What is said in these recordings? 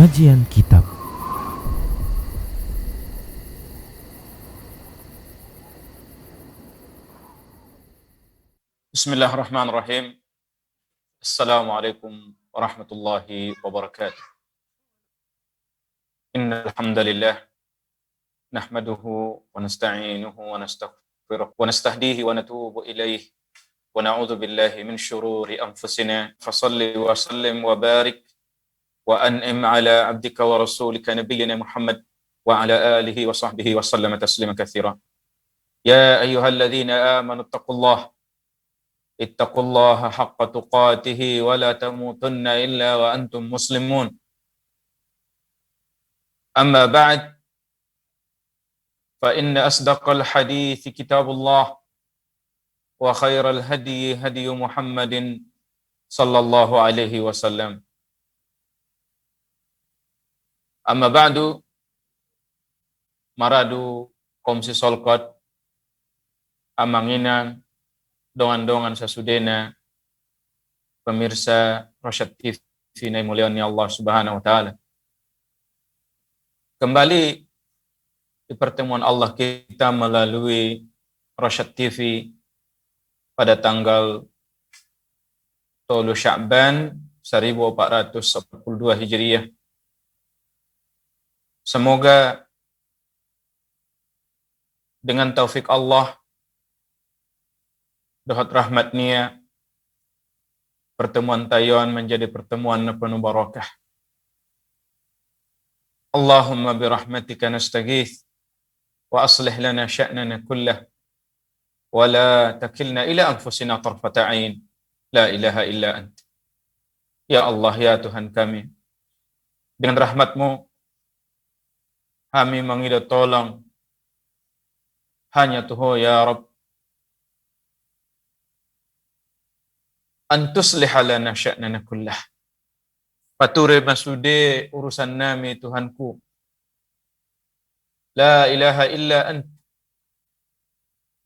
Kajian Kitab. Bismillahirrahmanirrahim. Assalamualaikum warahmatullahi wabarakatuh. Innal hamdalillah nahmaduhu wa nasta'inuhu wa nastaghfiruh wa nastahdihi wa natubu ilaih wa na'udzu billahi min syururi anfusina. Fashalli wa sallim wa barik wa an'im ala abdika wa rasulika nabiyyina Muhammad wa ala alihi wa sahbihi wa sallama taslima katsira. Ya ayyuhalladzina amanu taqullaha ittaqullaha haqqa tuqatih wa la tamutunna illa wa antum muslimun. Amma ba'd, fa inna asdaqal hadithi kitabullah wa khairal hadi hadi Muhammadin sallallahu alaihi wasallam. Amma ba'du, maradu komsi solkot amanginan dongan-dongan sasudena pemirsa Rosyad TV na muliani Allah Subhanahu wa taala. Kembali di pertemuan Allah kita melalui Rosyad TV pada tanggal 3 Sya'ban 1442 Hijriah. Semoga dengan taufik Allah, dohot rahmatnya, pertemuan tayon menjadi pertemuan penuh barakah. Allahumma birahmatika nastaghith wa aslih lana sya'nana kullah wa la takilna ila anfusina tarfata ain. La ilaha illa ant. Ya Allah, ya Tuhan kami, dengan rahmat-Mu kami mengidah tolong hanya Tuhan ya Rabb, antuslih lana sya'nana kullah. Pature masude urusan nami Tuhanku. La ilaha illa ant.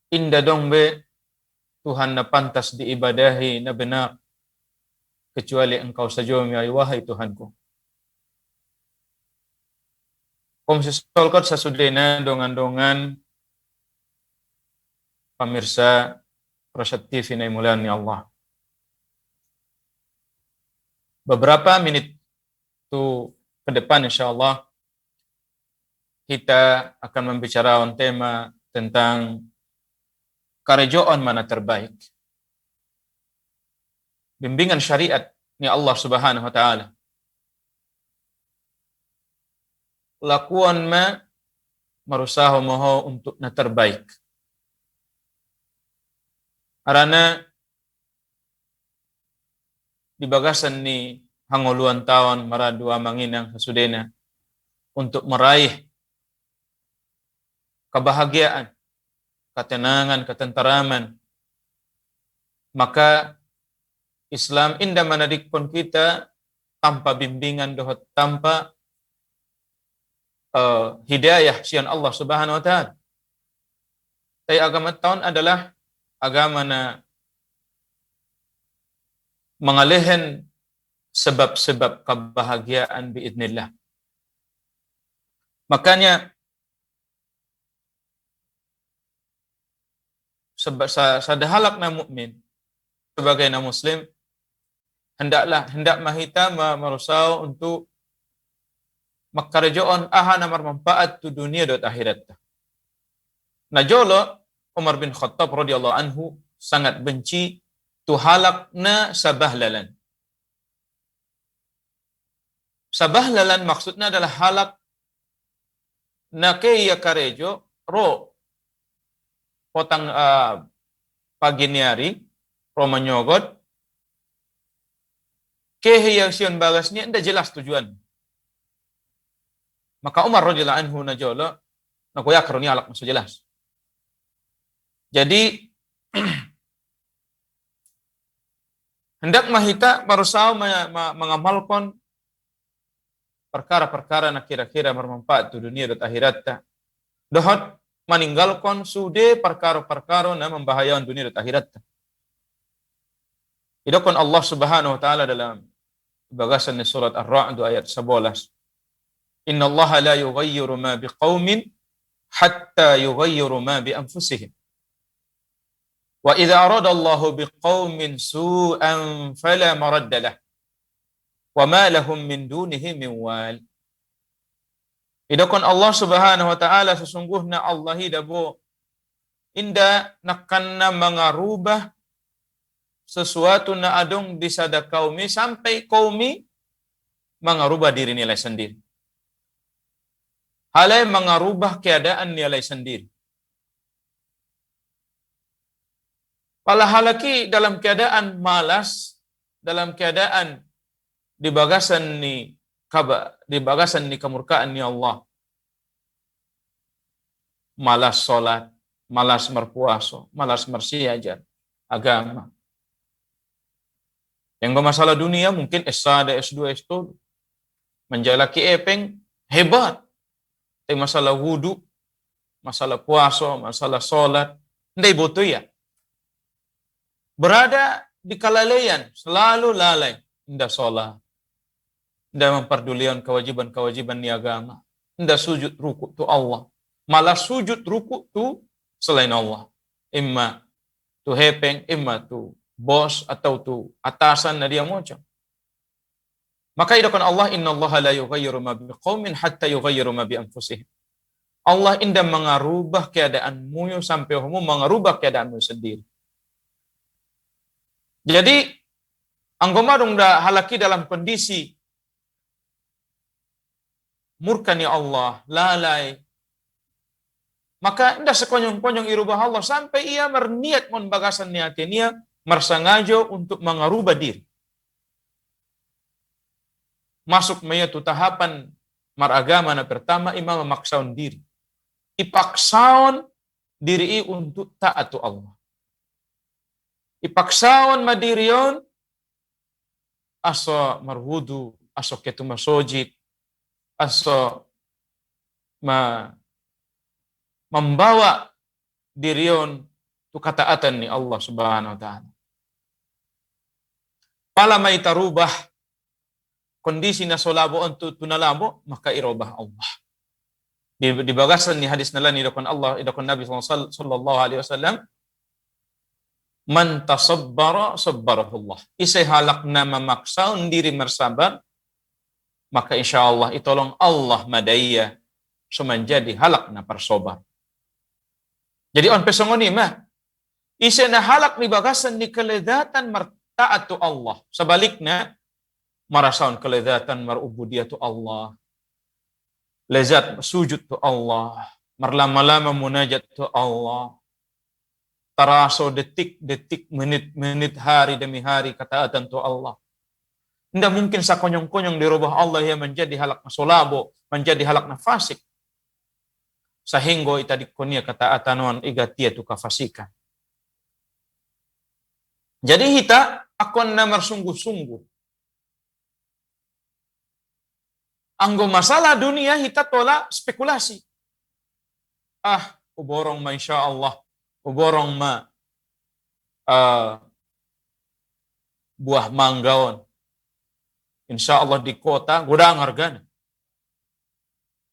Inda dong be Tuhan na pantas diibadahi na benar kecuali Engkau saja, ya wahai Tuhanku. Komsi solkot sasudena dongan-dongan pemirsa Rosyad TV na muliani Allah. Beberapa menit itu ke depan insyaallah kita akan membicarakan tema tentang karejoan mana terbaik. Bimbingan syariat ni Allah Subhanahu wa taala. Lakuan marusaho moho untuk na terbaik. Karena di bagasan ni hanguluan tahun maradua manginang sasudena untuk meraih kebahagiaan, ketenangan, ketenteraman. Maka Islam indah menadikpun kita tanpa bimbingan dohot, tanpa hidayah sian Allah Subhanahu wa taala. Tapi agama tahun adalah agama na mengalihin sebab-sebab kebahagiaan biidznillah. Makanya sadahalak na mukmin sebagai na muslim hendak mahita marusau untuk makarjoon aha na marmanfaat tu dunia dot akhirat. Najolo Umar bin Khattab radhiyallahu anhu sangat benci tu halak na sabahlalan. Sabahlalan maksudnya adalah halak na kaya karejo ro potang pagi ni hari ro menyogot kehe yang sion bagasnya ndak jelas tujuan. Maka Umar radhiyallahu anhu najolo nakoyak ro ni halak maksud jelas. Jadi hendak mahita marusau mengamalkan perkara-perkara na kira-kira bermanfaat di dunia dan akhirat. Dohot meninggalkan sude perkara-perkara na membahayakan dunia dan akhirat. Idokon Allah Subhanahu wa taala dalam bagasan surat Ar-Ra'd ayat 11. Innallaha la yughayyiru ma biqaumin hatta yughayyiru ma bi anfusihim. Wa idza arada Allahu biqaumin su'an fala maradda lahu wa ma lahum min dunihi min wal. Idakon Allah Subhanahu wa taala sesungguhnya Allah hidabo inda nakanna mangarubah sesuatu na adong di sada kaumi sampai kaumi mangarubah diri nilai sendiri. Halai mengarubah keadaan nilai sendiri. Palahalaki dalam keadaan malas, dalam keadaan di bagasan ni kemurkaan ni Allah. Malas solat, malas berpuasa, malas bersiajar agama. Yang bermasalah dunia mungkin S1, S2, S3 menjalaki epeng hebat. Tapi masalah wudu, masalah puasa, masalah solat, ndai boto ya. Berada di kelalaian, selalu lalai, ndak solat, ndak memperdulikan kewajiban-kewajiban ni agama, ndak sujud ruku tu Allah, malah sujud ruku tu selain Allah. Imma tu hepeng, imma tu bos atau tu atasan na dia macam. Maka idakan Allah, innallaha la yughayyiru ma biqaumin hatta yughayyiru ma bi anfusihim. Allah indah mengarubah keadaanmu sampai kamu mengarubah keadaanmu sendiri. Jadi anggoma dong dah halaki dalam kondisi murka ni Allah, lalai. Maka indah sekonyong-konyong irubah Allah sampai ia berniat mon bagasan ni hatinya mersangajo untuk mengarubah diri. Masuk maya tu tahapan maragama na pertama imam memaksaun diri. Ipaksaun diri untuk taat tu Allah. Ipaksaun madirion aso marwudu, aso ketu masojid, aso membawa dirion tu kataatan ni Allah Subhanahu wa taala. Pala may tarubah kondisi na solabo untuk tunalabo maka irobah Allah. Di bagasan ni hadis nalan idakon Allah idakon Nabi sallallahu alaihi wasallam, man tasabbara sabbarahullah. Isai halak na memaksa diri bersabar maka insyaallah itolong Allah madaya sumanjadi halak na persobar. Jadi on pesongoni mah isai na halak ni bagasan ni keledatan mertaat tu Allah. Sebaliknya marasaun keledatan marubudiyah tu Allah. Lezat sujud tu Allah. Merlama-lama munajat tu Allah. Taraso detik-detik, menit-menit, hari demi hari kataatan tu Allah. Tidak mungkin sakonyong-konyong dirubah Allah yang menjadi halak na solabo, menjadi halak na fasik. Sehingga itadi konia kataatanon igatia tu kafasikan. Jadi kita akan namar sungguh-sungguh. Anggo masalah dunia kita tolak spekulasi. Uborong ma insya Allah. Uborong ma buah manggaon. Insya Allah di kota gudang harganya.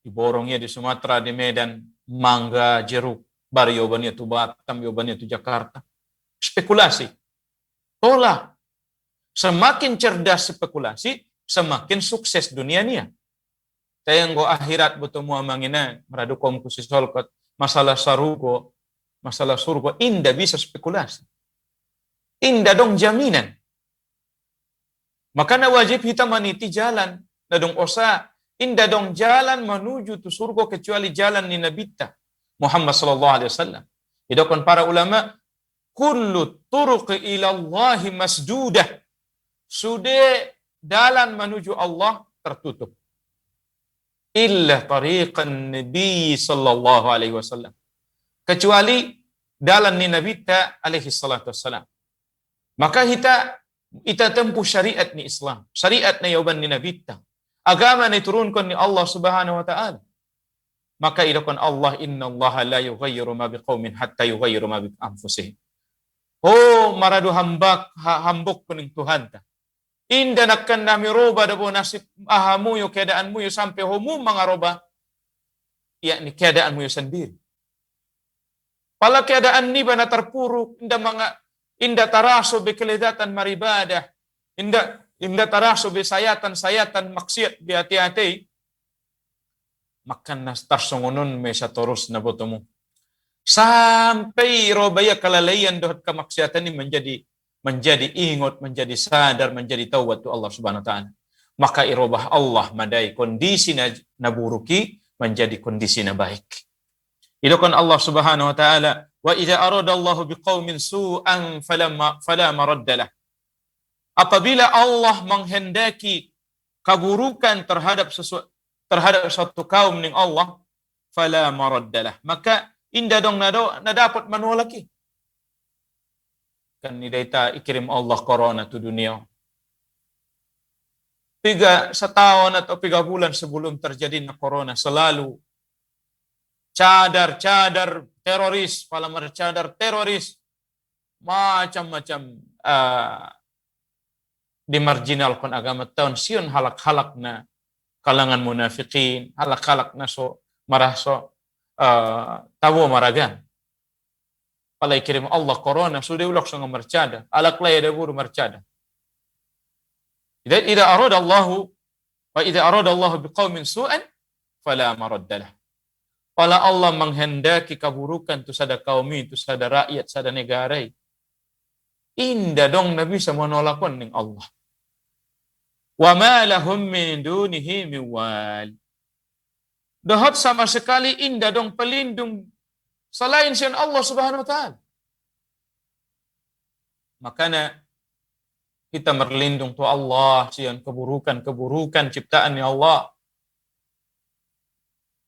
Diborongnya di Sumatera, di Medan, mangga, jeruk. Bari yobannya tu Batam, yobannya tu Jakarta. Spekulasi. Tolak. Semakin cerdas spekulasi, semakin sukses dunia niya. Saya ngo akhirat betul mua mangina meradu kom kusis solkot masalah sarugo, masalah surga indah bisa spekulasi. Indah dong jaminan. Makanya wajib kita meniti jalan. Dadong osa indah dong jalan menuju tu surga kecuali jalan ni Nabi Muhammad sallallahu alaihi wasallam. Idokon para ulama kullu turuq ila Allah masdudah. Sudah jalan menuju Allah tertutup. Illa tariqan Nabi sallallahu alaihi wasallam. Kecuali jalan ni Nabi alaihi salatu wassalam. Maka kita tempuh syariat ni Islam. Syariat ni yaban ni Nabi agama ni turunkan ni Allah Subhanahu wa taala. Maka idakon Allah, innallaha la yughayyiru ma biqaumin hatta yughayyiru ma bi anfusihim. Oh maradu hambuk pening Tuhan ta. Inda nakkan nami roba dabo nasib ahamu yo keadaanmu yo sampai homu mangaroba, yakni keadaanmu yo sendiri. Pala keadaan ni bana terpuruk, inda taraso be keledatan maribadah, inda taraso be sayatan maksiat be hati-hati, makan nas tarsongonon me satorus na botomu. Sampai robaya kelalaian dohat kemaksiatan ini menjadi ingot, menjadi sadar, menjadi taubat tu Allah Subhanahu wa taala. Maka irobah Allah madai kondisi na buruki menjadi kondisi na baik. Idokan Allah Subhanahu wa taala, wa idza aradallahu biqaumin su'an fala maraddalah. Apabila Allah menghendaki keburukan terhadap suatu kaum ning Allah, fala maraddalah. Maka inda dong na dapat manolaki. Kan nidaita ikirim Allah corona tu dunia. 3 setahun atau 3 bulan sebelum terjadi corona selalu cadar teroris, palamar cadar teroris, macam-macam dimarginalkan agama tahun siun halak-halak na kalangan munafikin, halak-halak na so maraso tawo maragan. Palai kirim Allah corona sudah ulok sangat mercada, alak laya ada buru mercada. Idza arada Allah biqaumin su'an fala maraddalah. Pala Allah menghendaki keburukan tu sada kaum itu, sada rakyat, sada negara. Inda dong na bisa menolakon ning Allah. Wa ma lahum min dunihi min wal. Dahat sama sekali inda dong pelindung selain sian Allah Subhanahu wa taala. Makanya kita berlindung tu Allah sian keburukan ciptaan ya Allah.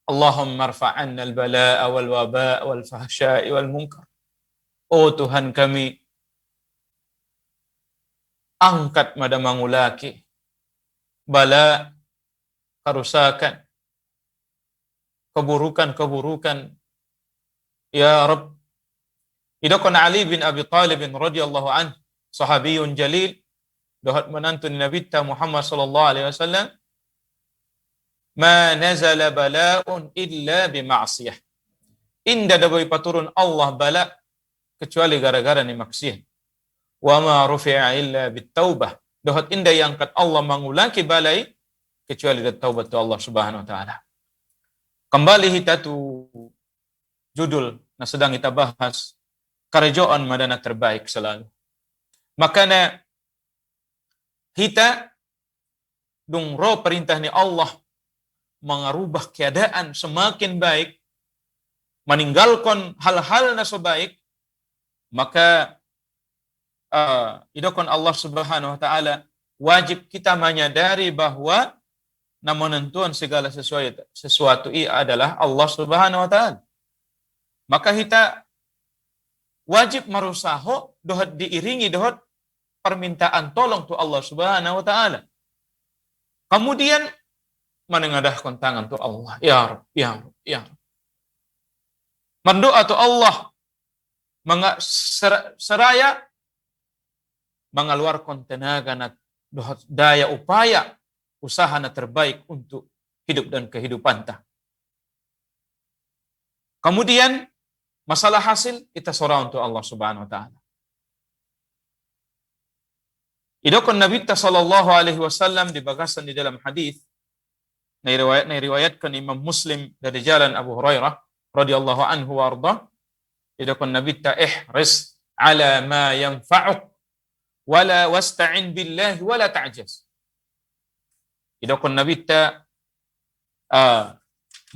Allahumma rfa'anna al-bala'a wal waba'a wal fahsya'i wal munkar. Oh Tuhan kami, angkat madamangulaki bala, kerusakan, keburukan ya Rabb. Idakon Ali bin Abi Talib radhiyallahu anhu, sahabiyun jalil, dohat menantu Nabi Muhammad sallallahu alaihi wasallam, ma nazala bala'un illa bima'siyah. Inda daboy paturun Allah bala kecuali gara-gara ni maksiat. Wa ma rufi'a illa bitaubah. Dohat inda yang kat Allah mangulaki balai kecuali dari taubat tu Allah Subhanahu wa taala. Kembali kita tu judul na sedang kita bahas, kerajaan madana terbaik selalu. Makanya kita dung roh perintah ni Allah mengarubah keadaan semakin baik, meninggalkan hal-hal na sebaik, maka idokon Allah Subhanahu wa taala wajib kita menyadari bahwa na menentuan segala sesuatu adalah Allah Subhanahu wa taala. Maka kita wajib marusaho dohat diiringi dohat permintaan tolong tu Allah Subhanahu wa taala. Kemudian menengadahkan tangan tu Allah, ya Rabb, ya Rabb, ya Rabb. Mendoa tu Allah seraya mengeluarkan tenaga na daya upaya usaha na terbaik untuk hidup dan kehidupan ta. Kemudian masalah hasil kita sorang untuk Allah Subhanahu wa taala. Idokon Nabi sallallahu alaihi wasallam dibagasan di dalam hadis na riwayatkan Imam Muslim dari jalan Abu Hurairah radhiyallahu anhu warda. Idokon Nabi ihris ala ma yanfa'uk wala wasta'in billahi wala ta'jaz. Idokon Nabi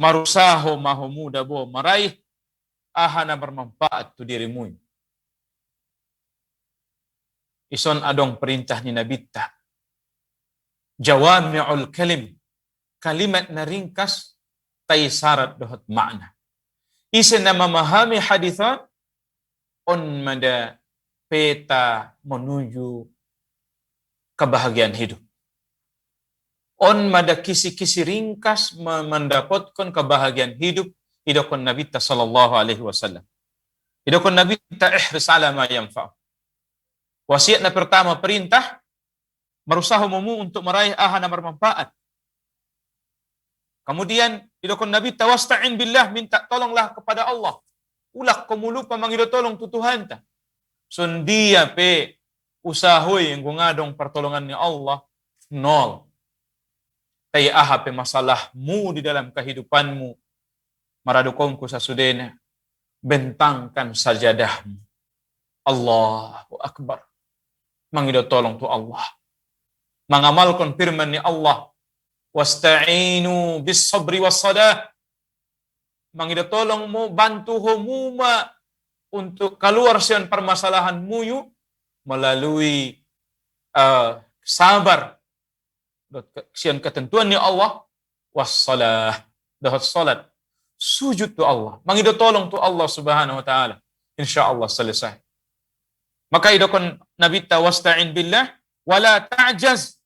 marusaho mahumuda bo maraih ahana bermanfaat tu dirimu. Ison adong perintah ni Nabi ta. Jawami'ul kalim. Kalimat na ringkas tay syarat dohot makna. Isen na memahami haditha on mada peta menuju kebahagiaan hidup. On mada kisi-kisi ringkas mendapatkan kebahagiaan hidup idokon Nabi sallallahu alaihi wasallam. Idokon Nabi ihris ala ma yanfa'. Wasiat na pertama perintah Merusaha mumu untuk meraih ahana bermanfaat. Kemudian idokon Nabi tawasta'in billah, minta tolonglah kepada Allah. Ulak komulu pamangido tolong tu Tuhan ta. Sundia pe usahoy yang ngadong pertolongan ni Allah nol. Tay aha pe masalahmu di dalam kehidupanmu. Maradukongku sasudena. Bentangkan sajadahmu. Allahu Akbar. Mangido tolong tu Allah. Mengamalkan firman ni Allah. Wasta'inu bis sabri was sadah. Mangido tolong mu, bantu humuma untuk keluar sian permasalahan muyu melalui sabar sian ketentuan ni Allah wassalah dahat salat sujud tu Allah mangido tolong tu Allah subhanahu wa ta'ala insyaallah selesai. Maka idokon Nabi ta wasta'in billah wala ta'jaz,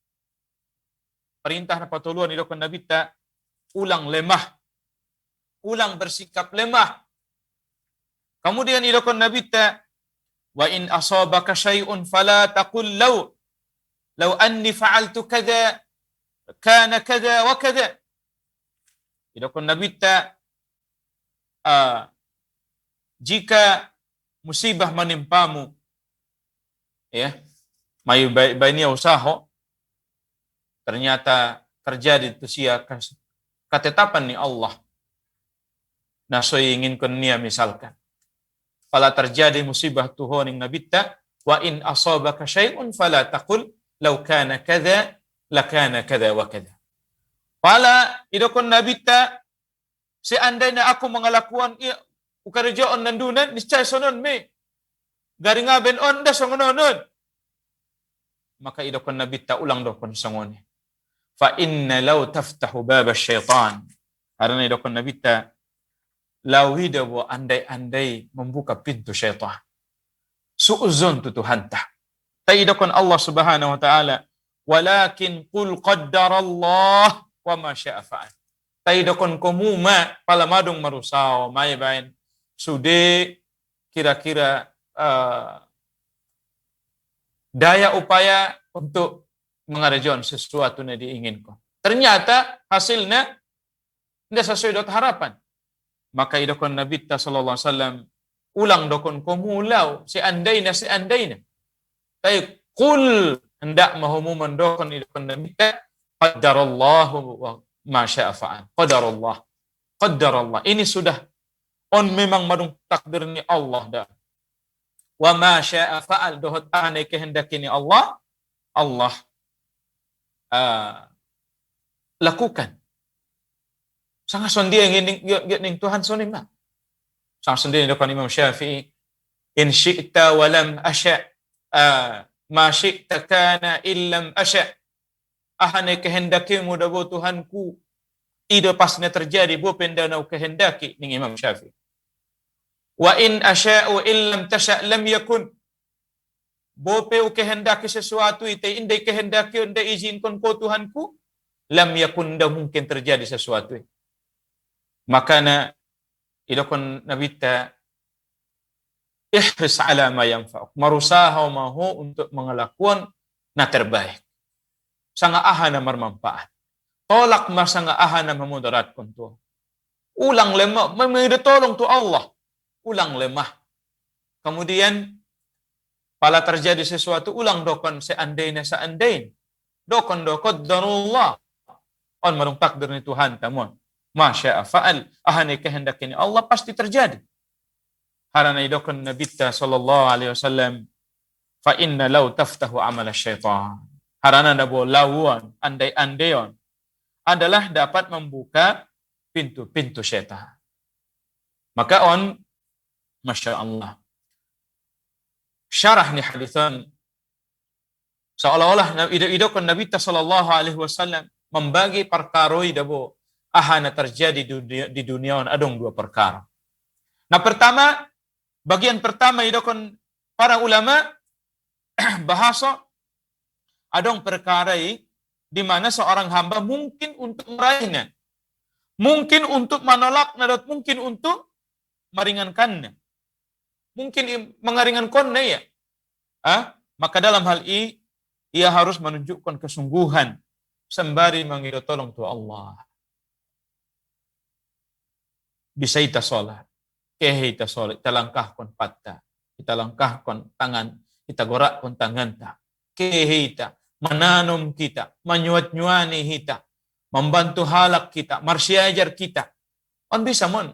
perintah na patuluan idokon Nabi ta ulang lemah, ulang bersikap lemah. Kemudian idokon Nabi ta wa in asabaka syai'un fala taqul law anni fa'altu kadza kana kadza wa kadza. Idokon Nabi ta jika musibah menimpamu, ya, mayu baini usaha ternyata terjadi tu sia ketetapan ni Allah. Nah so ingin kon nia misalkan fala terjadi musibah Tuhan yang Nabi ta wa in asabaka syai'un fala taqul law kana kadza lakana kadza wa kadza. Fala idokon Nabi ta seandainya aku mengalakuan ukarjaan nandunan niscaya sonon me garinga ben onda songonon. Maka idokon Nabi ta ulang dokon songone. Fa inna law taftahu bab syaitan. Karena idokon Nabi ta lawida wa andai-andai membuka pintu syaitan. Su'uzon tu Tuhan ta. Taidakon Allah subhanahu wa ta'ala. Walakin qul qaddarallah wa ma sya'a fa'al. Taidakon komuma palamadong marusaw. Maya bain. Sude kira-kira daya upaya untuk mengarajon sesuatu yang diinginkan. Ternyata hasilnya tidak sesuai dengan harapan. Maka idokon Nabi sallallahu alaihi wasallam ulang dokon komulau seandainya. Tapi qul hendak mahumu mendokon idokon Nabi qaddarallahu wa ma syaa fa'al. Qaddarallah. Ini sudah on memang madung takdir ni Allah dah. Wa ma syaa fa'al dohot ane kehendak ini Allah lakukan. Sangat sondia yang Tuhan sonim nak. Sangat sondia dokon Imam Syafi'i. In syi'ta wa lam asya' ma syi'ta kana illam asya'. Ahane kehendakimu dabo Tuhanku. Ida pasnya terjadi bo pendanau kehendaki ning Imam Syafi'i. Wa in asya'u illam tasya' lam yakun. Bo pe kehendaki sesuatu ite indai kehendaki indai izinkan ko Tuhanku lam yakun dah mungkin terjadi sesuatu. Makana idokon Nabi ta ihris ala ma yanfa'uk, marusaha mahu untuk mengelakuan na terbaik sanga ahana bermanfaat, tolak masanga ahana memudaratkan tu. Ulang lemah meminta tolong tu Allah, ulang lemah. Kemudian pala terjadi sesuatu ulang dokon seandainya dokon qaddarullah on marung takdir ni Tuhan tamun. Masya fa'al ahani kehendak ini Allah pasti terjadi. Harana idokon Nabi sallallahu alaihi wasallam fa inna law taftahu amal syaitan. Harana dabo lawan andai-andaion adalah dapat membuka pintu-pintu syaitan. Maka on Masya Allah syarah ni hadithan seolah-olah idokon Nabi sallallahu alaihi wasallam membagi perkaroi dabo ahana terjadi di dunia adong dua perkara. Nah pertama, bagian pertama idokon para ulama bahasa adong perkara di mana seorang hamba mungkin untuk meraihnya, mungkin untuk menolaknya, dan mungkin untuk meringankannya, mungkin mengaringankannya ya. Maka dalam hal ini ia harus menunjukkan kesungguhan sembari mengira tolong tu Allah. Bisa kita solat, kita solat, kita langkahkan patah, kita langkahkan tangan, kita gorakkan tangan ta, kita menanam kita, menyuat-nyuani kita, membantu halak kita, marsiajar kita. On bisa mon,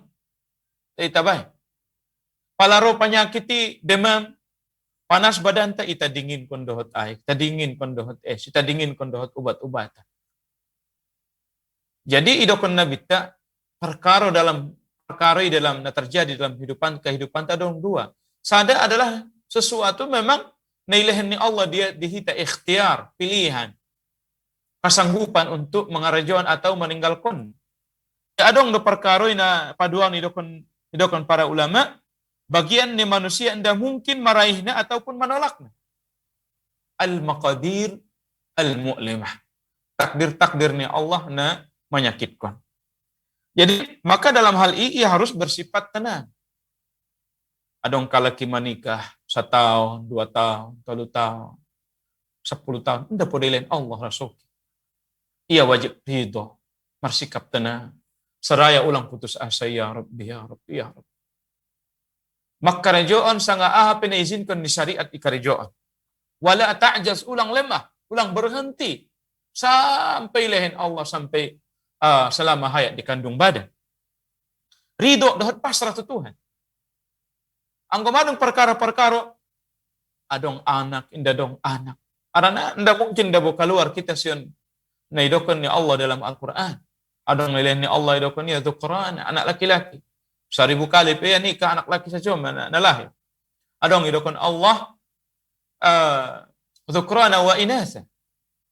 kita baik. Palaro penyakiti demam, panas badan ta, ita dingin kon dohot air, ita dingin kon dohot es, ita dingin kon dohot ubat-ubatan. Jadi idokon nabi ta perkara dalam na terjadi dalam kehidupan ta dong dua. Sada adalah sesuatu memang nailahan ni Allah dia dihita ikhtiar, pilihan, kesanggupan untuk mengarajuan atau meninggalkan. Adong do perkara na paduan idokon para ulama, bagian ni manusia anda mungkin meraihnya ataupun menolaknya. Al-maqadir al-mu'limah. Takdir-takdir ni Allah na menyakitkan. Jadi, maka dalam hal ini ia harus bersifat tenang. Adong kala kita menikah 1 tahun, 2 tahun, 3 tahun, 10 tahun, tidak boleh lain Allah Rasul. Ia wajib ridho, bersikap tenang. Seraya ulang putus asa, ya Rabbi, ya Rabbi, ya Rabbi. Maka rejoan sanga aha pinaizinkan di syariat ikarejoan. Wala ta'jaz, ulang lemah, ulang berhenti. Sampai lehen Allah, sampai selama hayat di kandung badan. Ridho dahat pasrah tu Tuhan. Anggomadong perkara-perkara, adong anak, inda dong anak. Arana, nda mungkin dabo keluar kita sion na idokon ni Allah dalam Al-Quran. Adong nilaian ni Allah idokon ni Dzukran, anak laki-laki. 1000 kali pe nikah anak laki saja na lahir. Adong idokon Allah Dzukran wa inasa.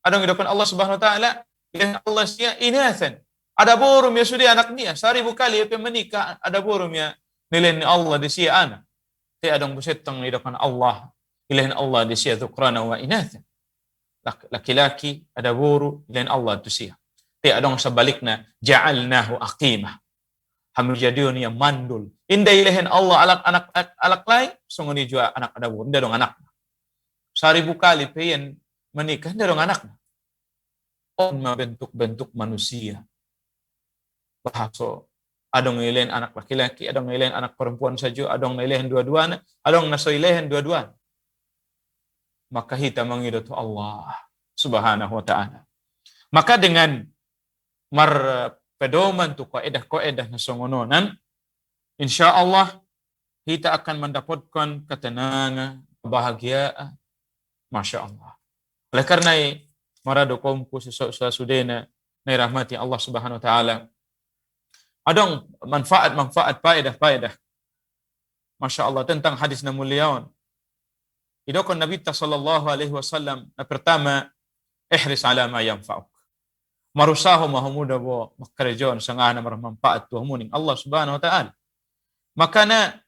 Adong idokon Allah Subhanahu wa taala yang Allah sia inasan. Ada borum ya sudah anak niya. 1000 kali pe menikah ada borum ya nilaian ni Allah di sia anak. Te adong busetong idokon Allah. Ilahin Allah di sia Dzukran wa inasa. Laki-laki ada boru ilahin Allah tu sia. Te adong sebaliknya ja'alnahu aqimah. Hamil jadiun yang mandul. Indah ilahin Allah alak lain, sungguh juga anak ada boru. Indah dong anak. 1000 kali pe yang menikah, indah dong anaknya. Bentuk-bentuk manusia. Bahasa adong ilahin anak laki-laki, adong ilahin anak perempuan saja, adong ilahin dua-duanya, adong naso ilahin dua-duanya. Maka kita mengidatu Allah Subhanahu wa ta'ala. Maka dengan pedoman tu kaedah-kaedah na songononan, insyaallah kita akan mendapatkan ketenangan, kebahagiaan. Masya Allah. Oleh karena marado kaumku sesudena na rahmati Allah Subhanahu wa ta'ala. Adong manfaat-manfaat faedah-faedah. Masya Allah tentang hadis na muliawan. Idokon Nabi sallallahu alaihi wasallam na pertama, ihris ala ma yanfa'uk. Marusaho mahamuda bo makarejon sangana bermanfaat tu hamuning Allah Subhanahu wa taala. Maka na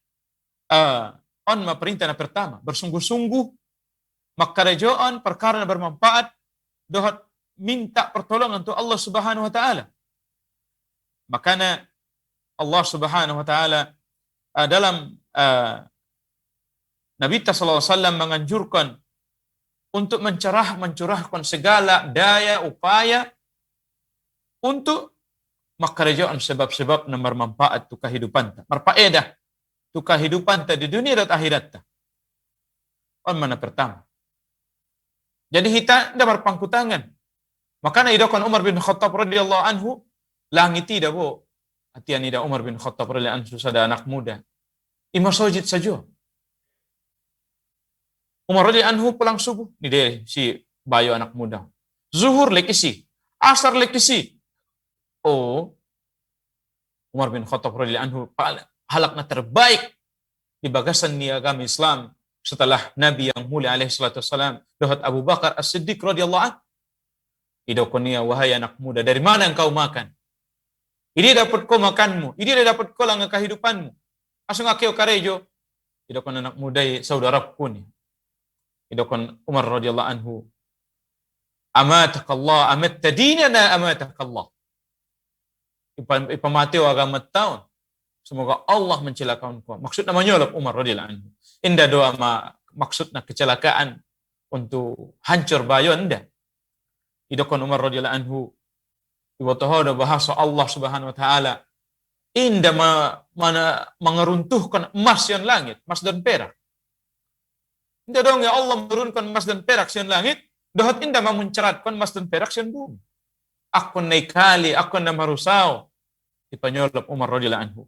on perintah na pertama, bersungguh-sungguh makarejoan perkara na bermanfaat dohat minta pertolongan tu Allah Subhanahu wa taala. Maka na Allah Subhanahu wa taala dalam Nabi sallallahu alaihi wasallam menganjurkan untuk mencurahkan segala daya upaya untuk makarejaan sebab-sebab na bermanfaat tu kehidupan ta. Berfaedah tu kehidupan ta di dunia dan akhirat ta. On mana pertama. Jadi kita nda berpangku tangan. Makana idokon Umar bin Khattab radhiyallahu anhu langiti dah bo. Atian ida Umar bin Khattab radhiyallahu anhu sada anak muda. Ima sujud saja. Umar radhiyallahu anhu pulang subuh, ni dia si bayo anak muda. Zuhur lekisi, asar lekisi. Oh, Umar bin Khattab radhiyallahu anhu halakna terbaik di bagasan ni agama Islam setelah Nabi yang mulia alaihi salatu wasalam, dohat Abu Bakar As-Siddiq radhiyallahu anhu. Idokonia wahai anak muda, dari mana engkau makan? Ini dapat kau makanmu, ini dapat kau lang kehidupanmu. Asung akeo karejo. Idokon anak muda saudaraku ni. Idokon Umar radhiyallahu anhu. Amatakallah, amatta dinana amatakallah. Ipamateo agama tahun. Semoga Allah mencelakan kau. Maksudnya menyolok Umar radhiyallahu anhu. Indah doa maksudnya kecelakaan untuk hancur bayon dah. Idokon Umar radhiyallahu anhu iwatohoda bahasa Allah Subhanahu wa taala inda mana mengeruntuhkan emas yang langit, emas dan perak. Inda dong ya Allah menurunkan emas dan perak yang langit, dohot inda menceratkan emas dan perak yang bumi. Aku naik kali, aku na marusau dipanyolop Umar radhiyallahu anhu.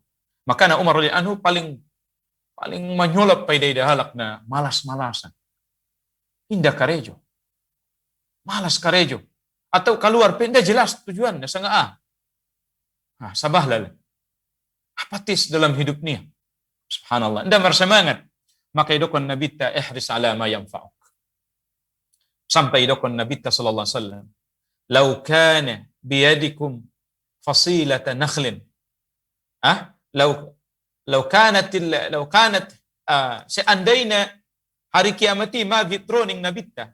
Makanya Umar radhiyallahu anhu paling menyolop pada dahalak na malas-malasan. Indah karejo. Malas karejo. Atau keluar pindah jelas tujuannya sangat sabah lala. Apatis dalam hidupnya. Subhanallah. Indah bersemangat. Maka idokon Nabi ta ihris ala ma yanfa'uk. Sampai idokon Nabi ta sallallahu alaihi wasallam. Lau kana biyadikum fasilata nakhlin. Lau kanat seandainya hari kiamati ma gitroning nabita.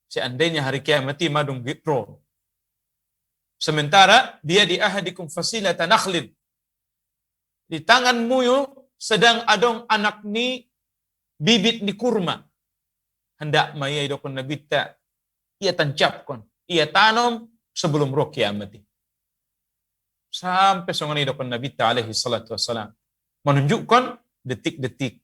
Seandainya hari kiamati madung gitro. Sementara dia di ahadikum fasilata nakhlin. Di tanganmu sedang adong anak ni bibit ni kurma. Hendak maya idokon nabita. Ia tancapkan. Ia tanam sebelum roh kiamati. Sampai songan idokon Nabi alaihi salatu wassalam menunjukkan detik-detik,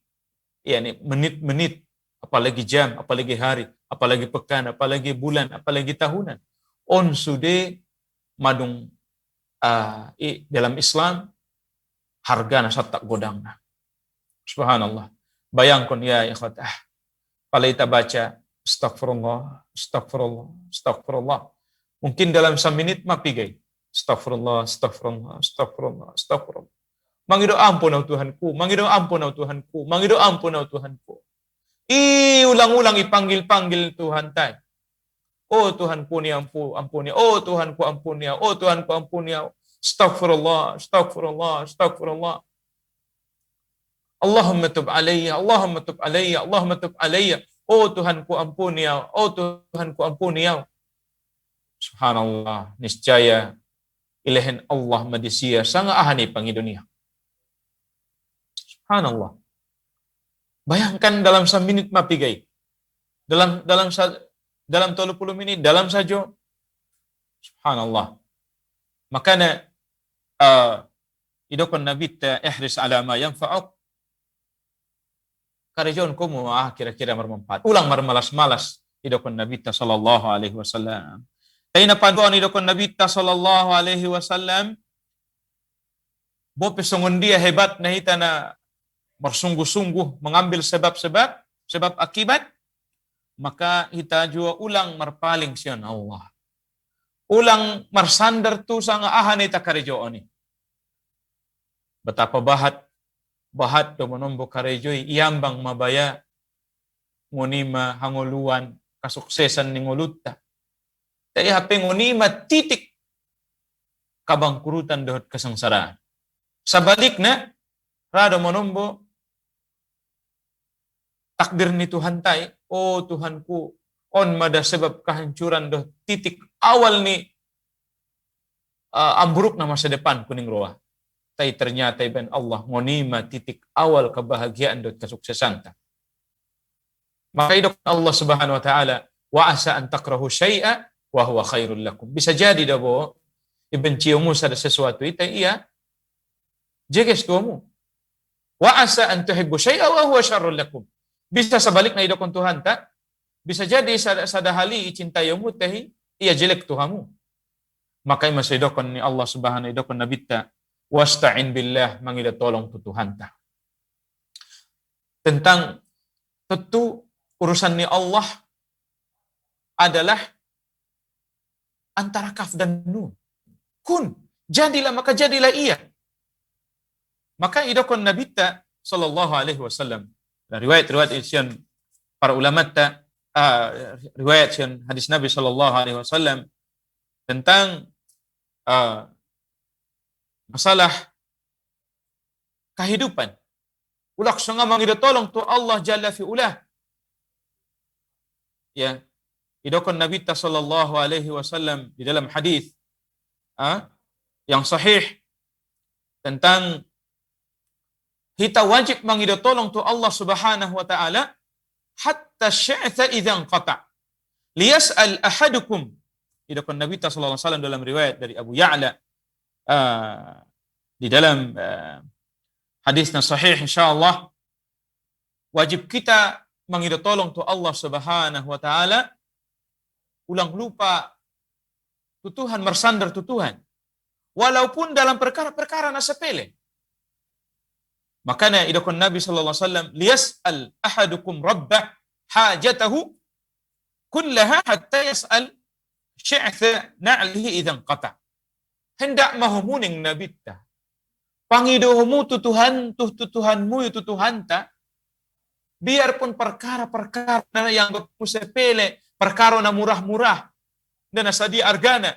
yakni menit-menit, apalagi jam, apalagi hari, apalagi pekan, apalagi bulan, apalagi tahunan. On sude madung dalam Islam harga nasa tak godangna. Subhanallah. Bayangkan ya ikhwat, palaita baca astagfirullah, astagfirullah, astagfirullah. Mungkin dalam semenit mapigay. Astagfirullah, astagfirullah, astagfirullah, astagfirullah. Mangido ampun au Tuhanku, mangido ampun au Tuhanku, mangido ampun au Tuhanku. Ulang-ulang ipanggil-panggil Tuhan tay. Oh Tuhanku ni ampuni, oh Tuhanku ampuni, oh Tuhanku ampuni. Astagfirullah, astagfirullah, astagfirullah. Allahumma tub alayya, Allahumma tub alayya, Allahumma tub alayya. Oh Tuhanku ampuni, oh Tuhanku ampuni. Subhanallah, niscaya ilahin Allah madisia sangat ahani pangi dunia. Subhanallah. Bayangkan dalam seminit mapigay. Dalam 30 menit dalam saja. Subhanallah. Makanya idokon Nabi ta ihris ala ma yanfa'uk. Karejon kumu kira-kira bermanfaat. Ulang malas-malas idokon Nabi ta sallallahu alaihi wasallam. Taina paduan idokon Nabi ta sallallahu alaihi wasallam bo pesongon dia hebat na hita na bersungguh-sungguh mengambil sebab-sebab akibat, maka hita jua ulang marpaling siyan Allah. Ulang marsandar tu sanga ahane ta karejo oni. Betapa bahat do menombo karejo iambang mabaya ngonima hangoluan kasuksesan ni ngolutta. Tay hape ngonima titik kabangkurutan dohot kesengsaraan. Sabalikna rado menombo takdir ni Tuhan tay, oh Tuhanku, on mada sebab kehancuran doh titik awal ni ambruk na masa depan kuning roa. Tay ternyata iban Allah ngonima titik awal kebahagiaan doh kesuksesan ta. Maka idok Allah Subhanahu wa taala wa asa an takrahu syai'a wa huwa khairul lakum. Bisa jadi dabo ibenciumu sada sesuatu itu iya jeges tuamu. Wa asa an tuhibbu syai'a wa huwa syarrul lakum. Bisa sebaliknya idokon Tuhan tak? Bisa jadi sada hali cintayamu tahi ia jelek tuhamu. Maka masih idokon ni Allah Subhanahu idokon Nabi ta wasta'in billah mangida tolong tu Tuhan ta. Tentang tentu urusan ni Allah adalah antara kaf dan nun. Kun, jadilah maka jadilah ia. Maka idokon Nabi ta sallallahu alaihi wasallam. Riwayat-riwayat isian para ulama ta riwayat isian hadis Nabi sallallahu alaihi wasallam tentang masalah kehidupan. Ulak sunga mangida tolong tu Allah jalla fi ulah. Ya. Idokon Nabi sallallahu alaihi wasallam di dalam hadis yang sahih tentang kita wajib mangida tolong tu Allah Subhanahu wa taala hatta sya'tha idza qata. Liyas'al ahadukum. Idakun Nabi sallallahu alaihi wasallam dalam riwayat dari Abu Ya'la di dalam hadisnya sahih insyaallah, wajib kita meminta tolong tu Allah Subhanahu wa taala, ulang lupa tu Tuhan, bersandar tu Tuhan, walaupun dalam perkara-perkara na sepele. Makanya idakun Nabi sallallahu alaihi wasallam, liyas'al ahadukum rabbah hajatahu kullaha hatta yas'al sya'tha na'lihi idzan qata. Hendak mahumuning nabita. Pangidohmu tu Tuhan, tu Tuhanmu itu Tuhan ta. Biarpun perkara-perkara yang sepele, perkara na murah-murah dan sadi argana,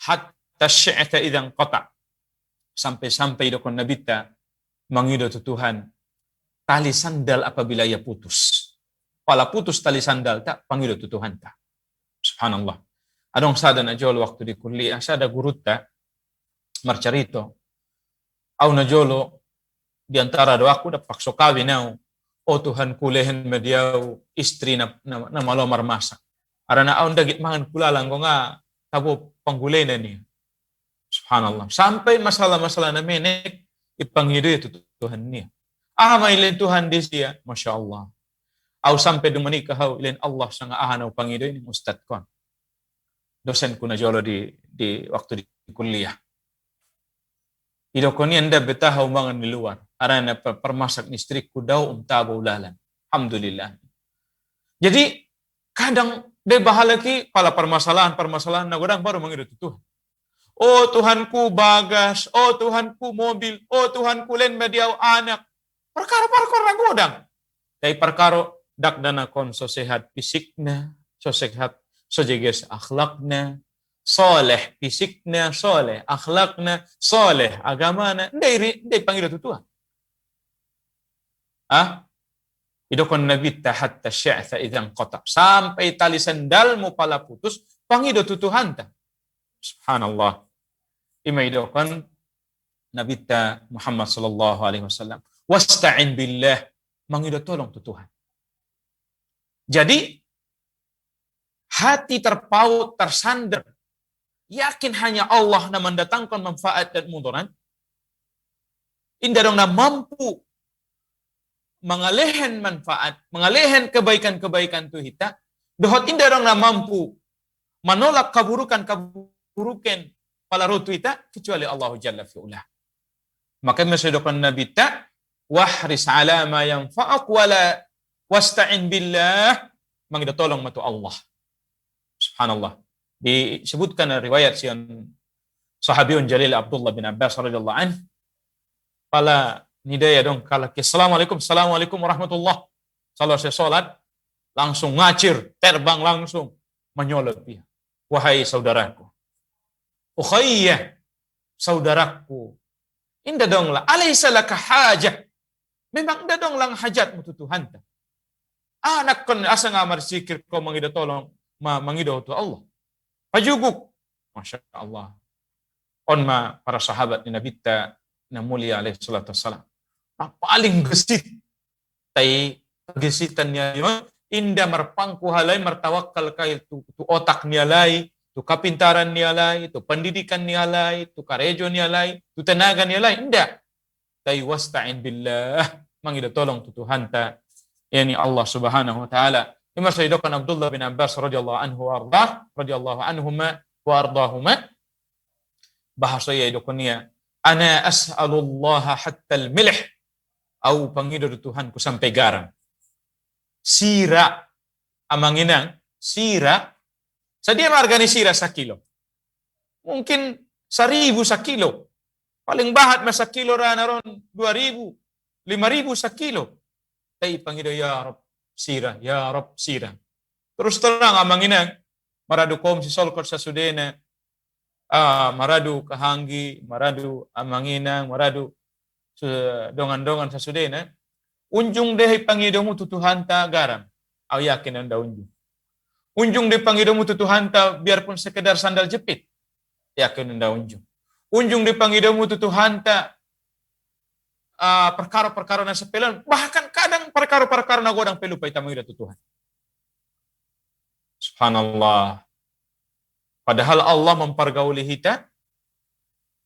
hatta sya'tha idzan qata. Sampai-sampai dokon nabita mangido tu Tuhan, tali sandal apabila ia putus. Pala putus tali sandal tak pangido tu Tuhan ta. Subhanallah. Adong sada na jolo waktu di kuliah, sada guru ta marcarito. Au na jolo di antara doaku dapat pakso kawin au. O Tuhan kulehen mediau istri na malomar masak. Arana au dagit mangan kulalang ko nga tabo panggulena niya. Subhanallah. Sampai masalah-masalah na menek ipangido itu Tuhan niya. May ilin Tuhan di siya, Masya Allah. Au sampai dumanika hau ilin Allah sanga ahanaw pangido ini ustad ko. Dosen ko na jolo di waktu di kuliah. Ido ko ni anda betah umangan di luar. Arana permasak istriku daw tabo ulalan. Alhamdulillah. Jadi kadang de bahalaki pala permasalahan na godang baru mangido Tuhan. Oh Tuhanku bagas, oh Tuhanku mobil, oh Tuhanku len mediaw anak. Perkara-perkara godang. Dai perkara dakdana kon so sehat fisikna, so sehat so jeges akhlakna, soleh fisikna, soleh akhlakna, soleh agamana. Ndai pangido Tuhan. Idokon Nabi hatta sya'tha idzan qata. Sampai tali sandalmu pala putus, pangido tu Tuhan ta. Subhanallah. Ima idokon Nabi Muhammad sallallahu alaihi wasallam. Wasta'in billah. Mangido tolong tu Tuhan. Jadi hati terpaut, tersandar, yakin hanya Allah na mendatangkan manfaat dan mudarat. Indah dong na mampu mengalehen manfaat, mengalehen kebaikan-kebaikan tu kita. Dohot indah dong na mampu menolak keburukan pala rotu kita kecuali Allah Jalla fi'ula. Maka masyadokon Nabi ta wahris ala ma yanfa'ak wala wasta'in billah, mangida tolong matu Allah. Subhanallah. Disebutkan riwayat sian sahabiun jalil Abdullah bin Abbas radhiyallahu anhu, pala nidaya dong kalaki assalamualaikum warahmatullah. Kalau saya salat langsung ngacir, terbang langsung menyolot dia. Wahai saudaraku, ukhayya, saudaraku, indah dong lah, alaysa laka hajah. Memang indah dong lang hajat mutu Tuhan ta. Anak kon asa ngamar sikir ko mangida tolong mangido tu Allah. Pajuguk. Masya Allah. On ma para sahabat ni Nabi ta na mulia alaihi salatu wassalam. Paling gesit. Tai gesitan niya yun. Indah marpangku halay, martawakkal kay tu otak niya lay, tu kapintaran niya lay, tu pendidikan niya lay, tu karejo niya lay, tu tenaga niya lay. Indah. Tai wasta'in billah. Mangido tolong tu Tuhan ta. Yani Allah Subhanahu wa taala. Imam Sayyidakan Abdullah bin Abbas radhiyallahu anhu radhiyallahu anhuma wa ardahuma, bahasa ya idokonia, ana as'alullah hatta al-milh, au pangido Tuhanku sampai garam. Sira amanginang sira sadia margani sira sakilo. Mungkin 1,000 sakilo. Paling bahat mas sakilo rana ron 2,000, 5,000 sakilo. Tai pangido ya Rabb sira, ya Rabb sira. Terus terang amanginang maradu kom si solkot sa sudena, maradu kahanggi, maradu amanginang, maradu dongan-dongan sa sudena, unjung deh pangidomu tutuhan ta garam, aw yakin anda unjung. Unjung deh pangidomu tutuhan ta biarpun sekedar sandal jepit, yakin anda unjung. Unjung deh pangidomu tutuhan ta perkara-perkara na sepele, bahkan kadang perkara-perkara na godang pelu pa itamu ida tu Tuhan. Subhanallah. Padahal Allah mempergauli kita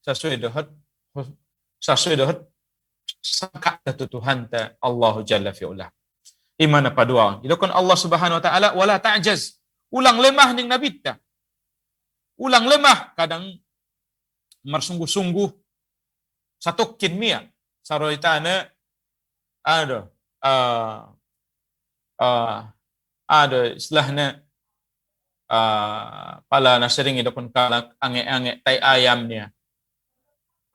sesuai dengan sangka tu Tuhan ta Allahu Jalla fi'ula. Imana padua. Itu kan Allah Subhanahu wa taala wala ta'jaz. Ulang lemah ning nabi ta. Ulang lemah kadang marsungguh-sungguh satokin mia saroitana ada ada istilahnya pala na sering itu pun kalak ange-ange tai ayamnya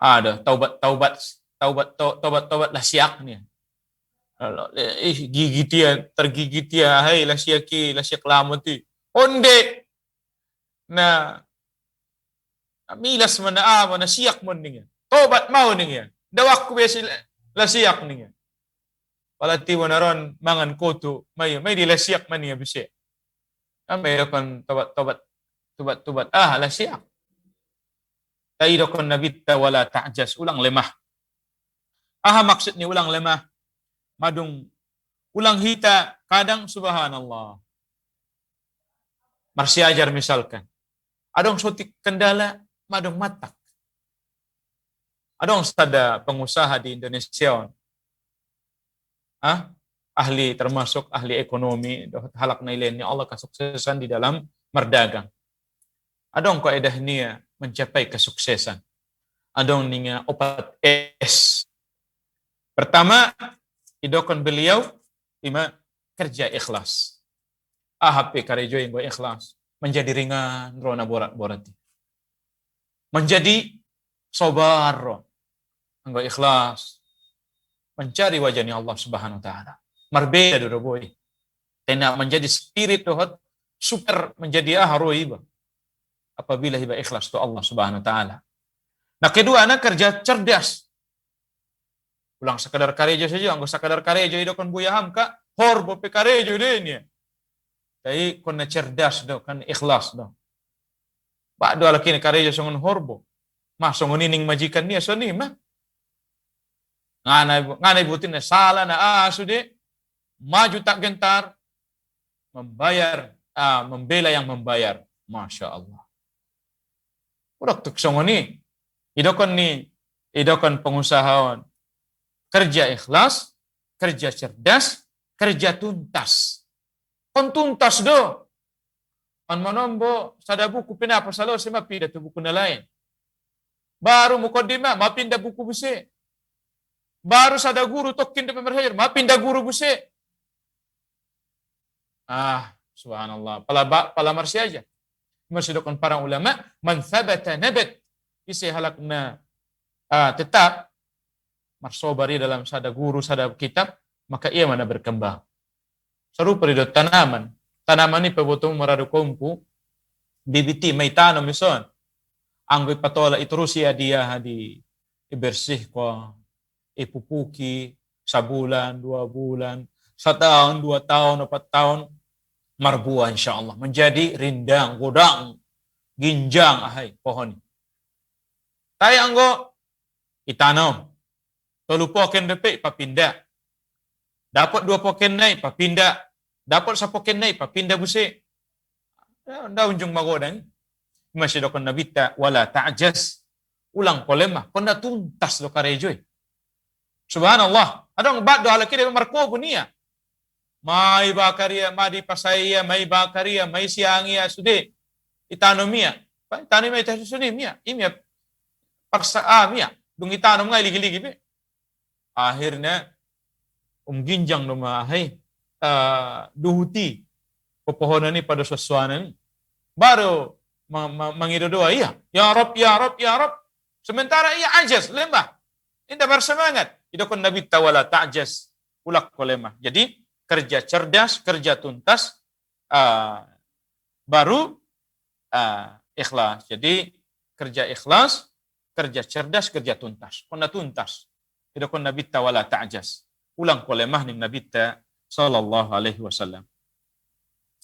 ada taubat lah siaknya gigit dia tergigit dia hai lah siak lamoti onde na milas mana siak mendingnya tobat mau ning dawak ku besi lasiak ning palati wanaron mangan kotu may dilasiak man ya besi may kon tobat lasiak tayo kon nabitta wala ta'jas ulang lemah maksud ni ulang lemah madung ulang hita kadang subhanallah marsiajar misalkan adong sotik kendala madung matak. Adong sada pengusaha di Indonesia. Ahli termasuk ahli ekonomi, halak nailainnya Allah kesuksesan di dalam berdagang. Adong kaedah nia mencapai kesuksesan. Adong ninga opat S. Pertama, idokon beliau ima kerja ikhlas. HP karejo yang gue ikhlas. Menjadi ringan, rona borat-borati. Menjadi sobar, enggak ikhlas, mencari wajahnya Allah Subhanahu wa taala. Marbeda do boy. Tena menjadi spirit dohot super menjadi haroiba. Apabila hiba ikhlas to Allah Subhanahu wa taala. Nah, kedua anak kerja cerdas. Ulang sekadar karejo saja, enggak sekadar karejo idokon buya hamka, horbo pe karejo denya. Tapi kona cerdas do kan ikhlas do. Pak do alakini karejo songon horbo. Masong nining majikan niya so ni mah. Nganay butin na sala na sude maju tak gentar membayar membela yang membayar. Masya Allah. Udah tuksong ni idokon pengusahawan kerja ikhlas, kerja cerdas, kerja tuntas. Kon tuntas do. An manombo sada buku pinapa salo sima pida tu buku na lain. Baru mukaddimah mapindah buku buse. Baru sada guru tokin de pemerhajir mapindah guru buse. Subhanallah. Pala marsi aja. Masudukkan para ulama man thabata nabat. Isi halakna tetap marsobari dalam sada guru, sada kitab, maka ia mana berkembang. Serupa di tanaman. Tanaman ini pebotong maradu kompu bibiti may tanam ison. Anggoy patola iturusia dia di bersih ko ipupuki sabulan, 2 bulan, 1 tahun, 2 tahun, 4 tahun marbuah insyaallah menjadi rindang, godang, ginjang pohon. Tay anggo itanam. Tolu poken depe papinda. Dapat 2 poken nai papinda. Dapat 1 poken nai papinda busi. Nda unjung magodang. Masih dokon nabita wala ta'jaz ulang polemah kona tuntas do karejoy subhanallah adong bad do halaki de marko bunia mai bakaria madi pasaya mai bakaria mai siangia sude itanomia tanomia ita sude mia imia paksa mia dung itanom ngai ligi-ligi be akhirnya ginjang no mahai duhuti pepohonan ni pada sesuatu baru mengido doa ya Rob ya Rob ya Rob sementara ia ajaz lemah tidak bersemangat idokon nabi tawala ta'jaz ulak ko lemah jadi kerja cerdas kerja tuntas baru ikhlas jadi kerja ikhlas kerja cerdas kerja tuntas kona tuntas idokon nabi tawala ta'jaz ulang ko lemah ning nabi ta sallallahu alaihi wasallam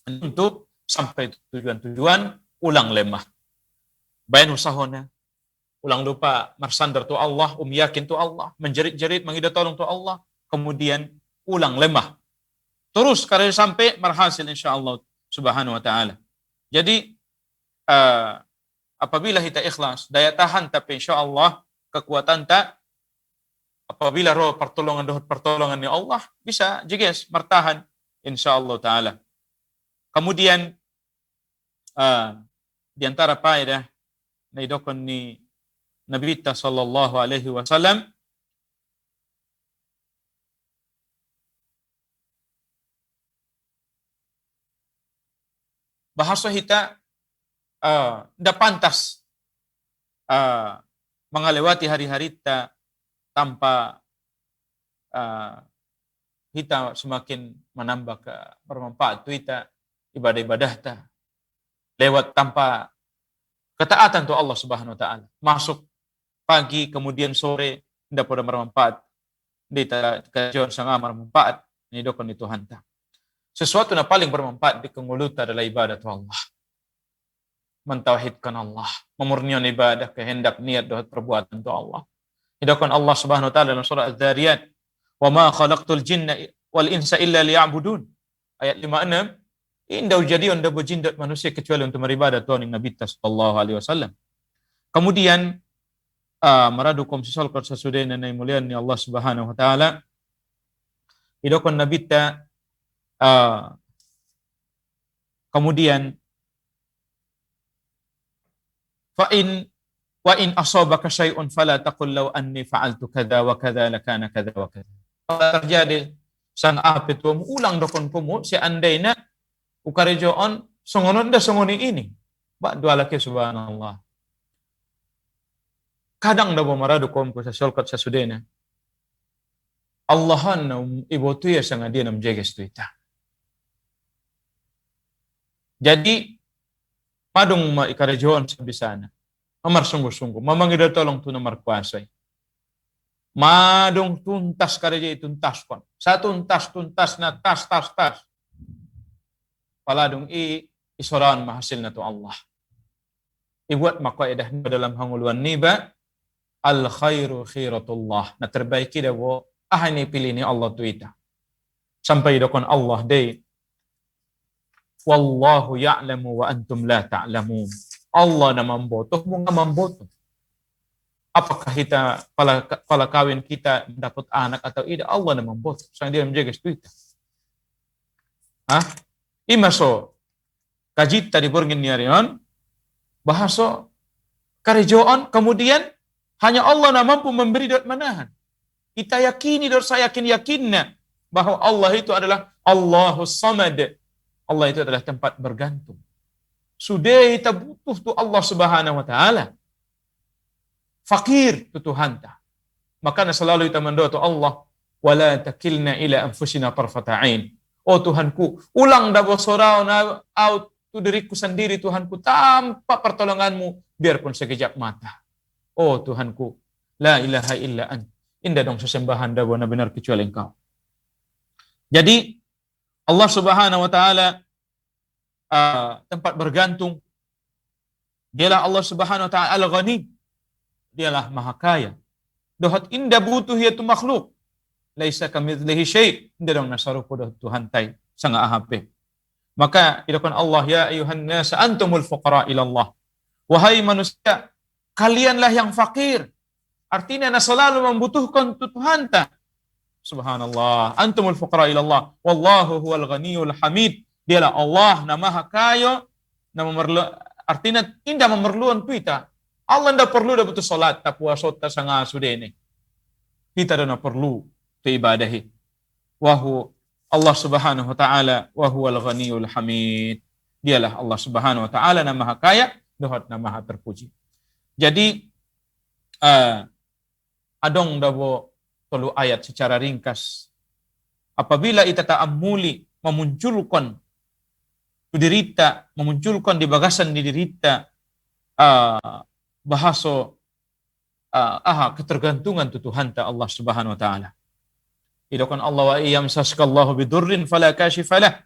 untuk sampai tujuan-tujuan ulang lemah. Bayan usahona, ulang lupa marsandar tu Allah, yakin tu Allah, menjerit-jerit menghidap tolong tu Allah, kemudian ulang lemah. Terus karena sampai berhasil insyaallah subhanahu wa ta'ala. Jadi apabila kita ikhlas, daya tahan tapi insyaallah kekuatan tak, apabila roh pertolongan ya Allah bisa jeges bertahan insyaallah taala. Kemudian di antara faedah na idokon ni Nabi kita sallallahu alaihi wasallam bahasa kita ndak pantas mengalewati hari-hari kita tanpa kita semakin menambah bermanfaat kita ibadah-ibadah kita lewat tanpa ketaatan tu Allah Subhanahu wa taala. Masuk pagi kemudian sore ndak pada bermanfaat. Dita kajian sangat bermanfaat ni dokon itu hanta. Sesuatu yang paling bermanfaat di kenguluta adalah ibadah tu Allah. Mentauhidkan Allah, memurnikan ibadah, kehendak, niat, doa, perbuatan tu Allah. Idakon Allah Subhanahu wa taala dalam surah Az-Zariyat, "Wa ma khalaqtul jinna wal insa illa liya'budun." Ayat 56, indah jadi anda berjin dan manusia kecuali untuk beribadah Tuhan Nabi sallallahu alaihi wasallam. Kemudian maradukum sisalkat sesudahnya yang mulia ni Allah Subhanahu wa taala. Idakon Nabi ta kemudian fa in asabaka syai'un fala taqul law anni fa'altu kadza wa kadza lakana kadza wa kadza. Terjadi sang ape tu ulang dokon kumu seandainya ukarejoon songonon da songoni ini. Ba dua laki subhanallah. Kadang da maradu kom ko sa solkat sa sudena. Allahan ibu tu ya sang dia nam jeges tu ita. Jadi padung ma ikarejoon sa bisana. Amar sungguh-sungguh mamangida tolong tu nomor kuasai. Madung tuntas kareja tuntas kon. Satu tuntas na tas. Paladung isoran mahasil na to Allah. Ibuat makaidah dalam hanguluan niba al khairu khairatullah. Na terbaiki dawo ahani pilih ni Allah tu ita. Sampai dokon Allah day. Wallahu ya'lamu wa antum la ta'lamun. Allah na mamboto, mo nga mamboto. Apakah kita pala kawin kita dapat anak atau tidak, Allah na mamboto. Sang dia menjaga itu. Imaso kajita di borgin niarion bahasa karejoan kemudian hanya Allah na mampu memberi dan menahan. Kita yakini dan saya yakinnya bahwa Allah itu adalah Allahus Samad. Allah itu adalah tempat bergantung. Sudah kita butuh tu Allah Subhanahu wa taala. Fakir tu Tuhan ta. Maka selalu kita mendoa tu Allah, wala takilna ila anfusina tarfata ain. Oh Tuhanku, ulang dah bersorau na out tu diriku sendiri Tuhanku tanpa pertolonganmu biarpun sekejap mata. Oh Tuhanku, la ilaha illa ant. Indah dong sesembahan dah benar-benar kecuali Engkau. Jadi Allah Subhanahu wa taala tempat bergantung. Dialah Allah Subhanahu wa taala Al-Ghani. Dialah Maha Kaya. Dohat indah butuh yaitu makhluk. Laisa kamitslihi syai'. Indah dong nasarupu dohat Tuhan tai sanga ahape. Maka idakon Allah ya ayuhan nas antumul fuqara ila Allah. Wahai manusia, kalianlah yang fakir. Artinya na selalu membutuhkan Tuhan ta. Subhanallah. Antumul fuqara ila Allah. Wallahu huwal ghaniyul hamid. Dialah Allah na Maha Kaya, na artinya indah memerluan kita. Allah ndak perlu dah butuh salat, tak puasa ta sanga sudene. Kita dah perlu tu ibadahi. Wahu Allah Subhanahu wa taala wa huwal ghaniyul hamid. Dialah Allah Subhanahu wa taala na Maha Kaya, dohat na Maha terpuji. Jadi adong dabo tolu ayat secara ringkas. Apabila kita ta'ammuli memunculkan memunculkan di bagasan di dirita bahasa ketergantungan tu Tuhan ta Allah Subhanahu wa taala. Idakan Allah wa iyamsaskallahu bidurrin fala kashifalah.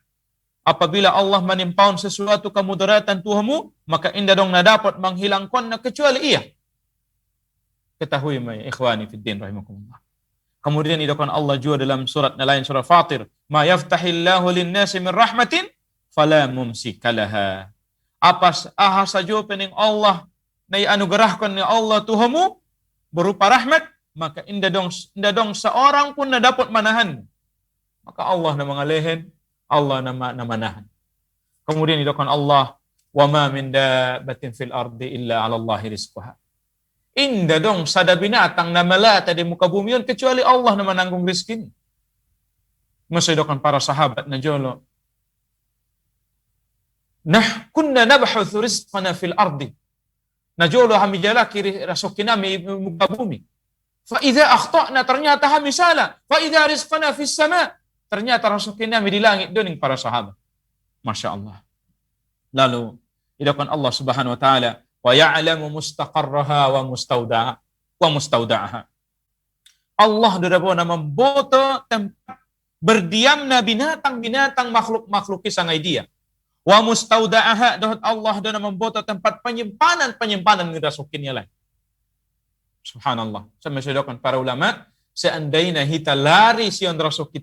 Apabila Allah menimpaun sesuatu kemudaratan Tuhanmu, maka indah dong na dapat menghilangkan na kecuali ia. Ketahui mai ikhwani fid din rahimakumullah. Kemudian didokon Allah juga dalam surat lain, surah Fatir, ma yaftahillahu lin-nasi min rahmatin fala mumsikalaha. Apa saja pening Allah na anugerahkan ni Allah Tuhanmu berupa rahmat, maka indah dong seorang pun na dapat manahan. Maka Allah na mangalehin, Allah na manahan. Kemudian didokon Allah, wa ma min dabbatin fil ardi illa 'ala Allahi rizquha. Indah dong sada binatang na melata di muka bumi yun, kecuali Allah na menanggung rizki. Masih dokan para sahabat na jolo. Nah, kunna nabahuthu rizqana fil ardi. Na jolo kami jalaki rasuki nami muka bumi. Fa idza akhtana, ternyata kami salah. Fa idza rizqana fis sama, ternyata rasuki nami di langit doning para sahabat. Masya Allah. Lalu idokan Allah Subhanahu wa taala, wa ya'lamu mustaqarraha wa mustaudaha. Allah darabona memboto tempat berdiamna binatang-binatang makhluk sangai dia. Wa mustaudaha, dohot Allah dana memboto tempat penyimpanan ngerasukinnya lain. Subhanallah. Sama sedokan para ulama, seandainya kita lari sion rasuki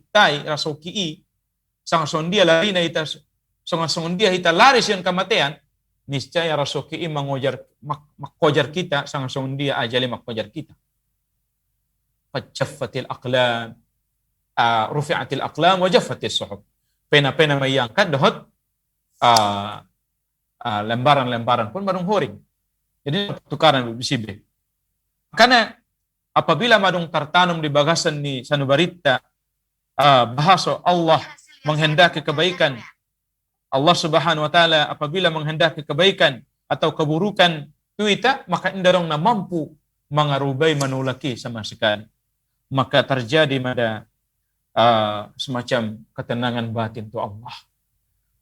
sang dia lari na kita dia kita lari sion kematian, niscaya rasuki makojar kita, sang dia ajali makojar kita. Fajaffatil aqlam, rufi'atil aqlam wa jaffatis suhuf. Pena-pena may angkat dohot lembaran-lembaran pun madung horing. Jadi tukaran bisibe. Karena apabila madung tertanam di bagasan ni sanubarita, bahasa Allah menghendaki kebaikan, Allah Subhanahu wa taala apabila menghendaki kebaikan atau keburukan tuita, maka indarong na mampu mengarubai manulaki sama sekali. Maka terjadi pada semacam ketenangan batin tu Allah.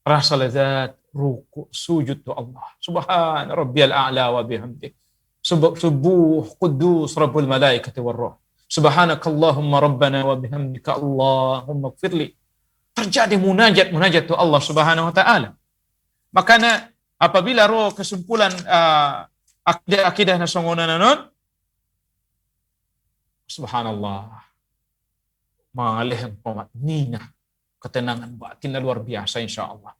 Rasa lezat ruku sujud tu Allah. Subhan rabbiyal a'la wa bihamdik. Subuh qudus rabbul malaikati war ruh. Subhanakallahumma rabbana wa bihamdika Allahumma ighfirli. Terjadi munajat tu Allah Subhanahu wa taala. Makanya apabila roh kesimpulan akidah nasongonan nanon, subhanallah, malih pomat nina ketenangan batin luar biasa insyaallah.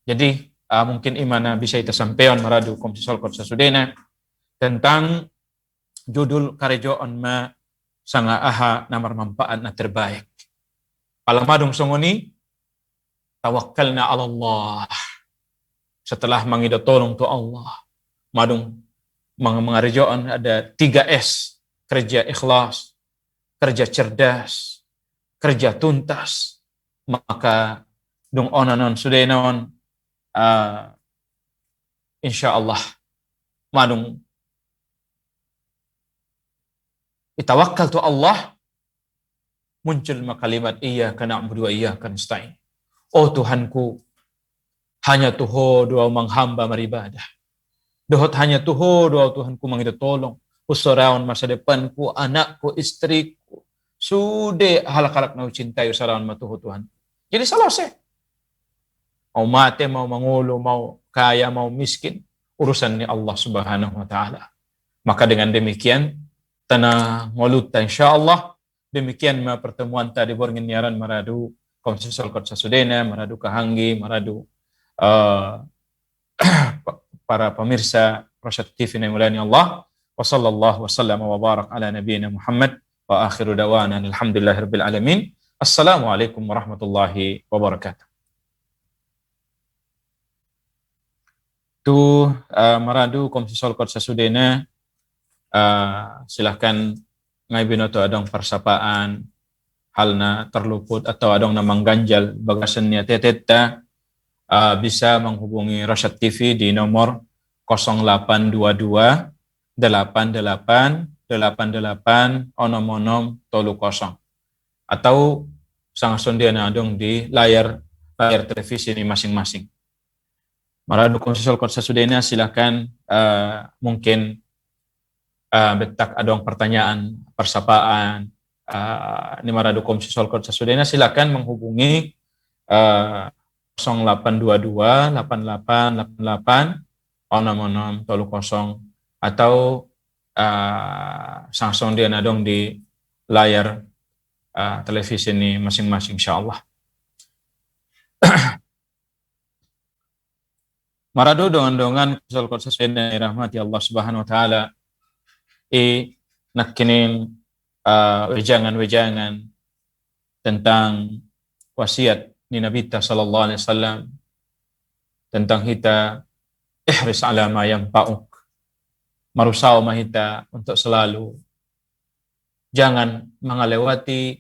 Jadi mungkin imana bisa kita sampaikan maradu komisi solkot sasudena tentang judul karejoon ma sanga aha namar manfaat na terbaik. Alamadung songoni tawakkalna ala Allah. Setelah mangida tolong tu Allah, madung mengarejoon ada 3S, kerja ikhlas, kerja cerdas, kerja tuntas. Maka dung onanon sudenon insyaallah madung itawakkal tu Allah, muncul kalimat iyyaka na'budu wa iyyaka nasta'in. Oh Tuhanku, hanya Tuho doa menghamba beribadah. Dohot hanya Tuho doa Tuhanku mangida tolong. Usarawan masa depanku, anakku, istriku. Sude halak-halak na cintai usarawan matuho Tuhan. Jadi selesai. Mau mati, mau mengulo, mau kaya, mau miskin, urusan ni Allah Subhanahu wa taala. Maka dengan demikian tanah ngoluta insyaallah. Demikian pertemuan tadi borngin nyaran maradu komisi solkot sasudena, maradu kahanggi, maradu para pemirsa Rasyad TV yang muliani Allah. Wa sallallahu wa sallam wa barak ala nabiyyina Muhammad wa akhiru dawana alhamdulillahirabbil alamin. Assalamualaikum warahmatullahi wabarakatuh. Tu maradu komisi solkot sasudena, silahkan ngai binoto adong persapaan halna terluput atau adong namang ganjal bagasannya teteta, bisa menghubungi Rasyad TV di nomor 0822 88 onom 30 atau sang sondiana adong di layar televisi ini masing-masing. Maradu konsul kota sudena silakan mungkin betak adong pertanyaan persapaan ni maradu komisi solkot sasudena silakan menghubungi 0822 88 30 atau Sangsong dia nadong di layar televisi ini masing-masing insyaallah. Marado dongan-dongan kusal sesuai rahmati Allah Subhanahu wa taala nakinin wejangan-wejangan tentang wasiat ni Nabi sallallahu alaihi wasallam tentang kita ihris ala ma yanfa'uk, marusaw mahita untuk selalu jangan mengalewati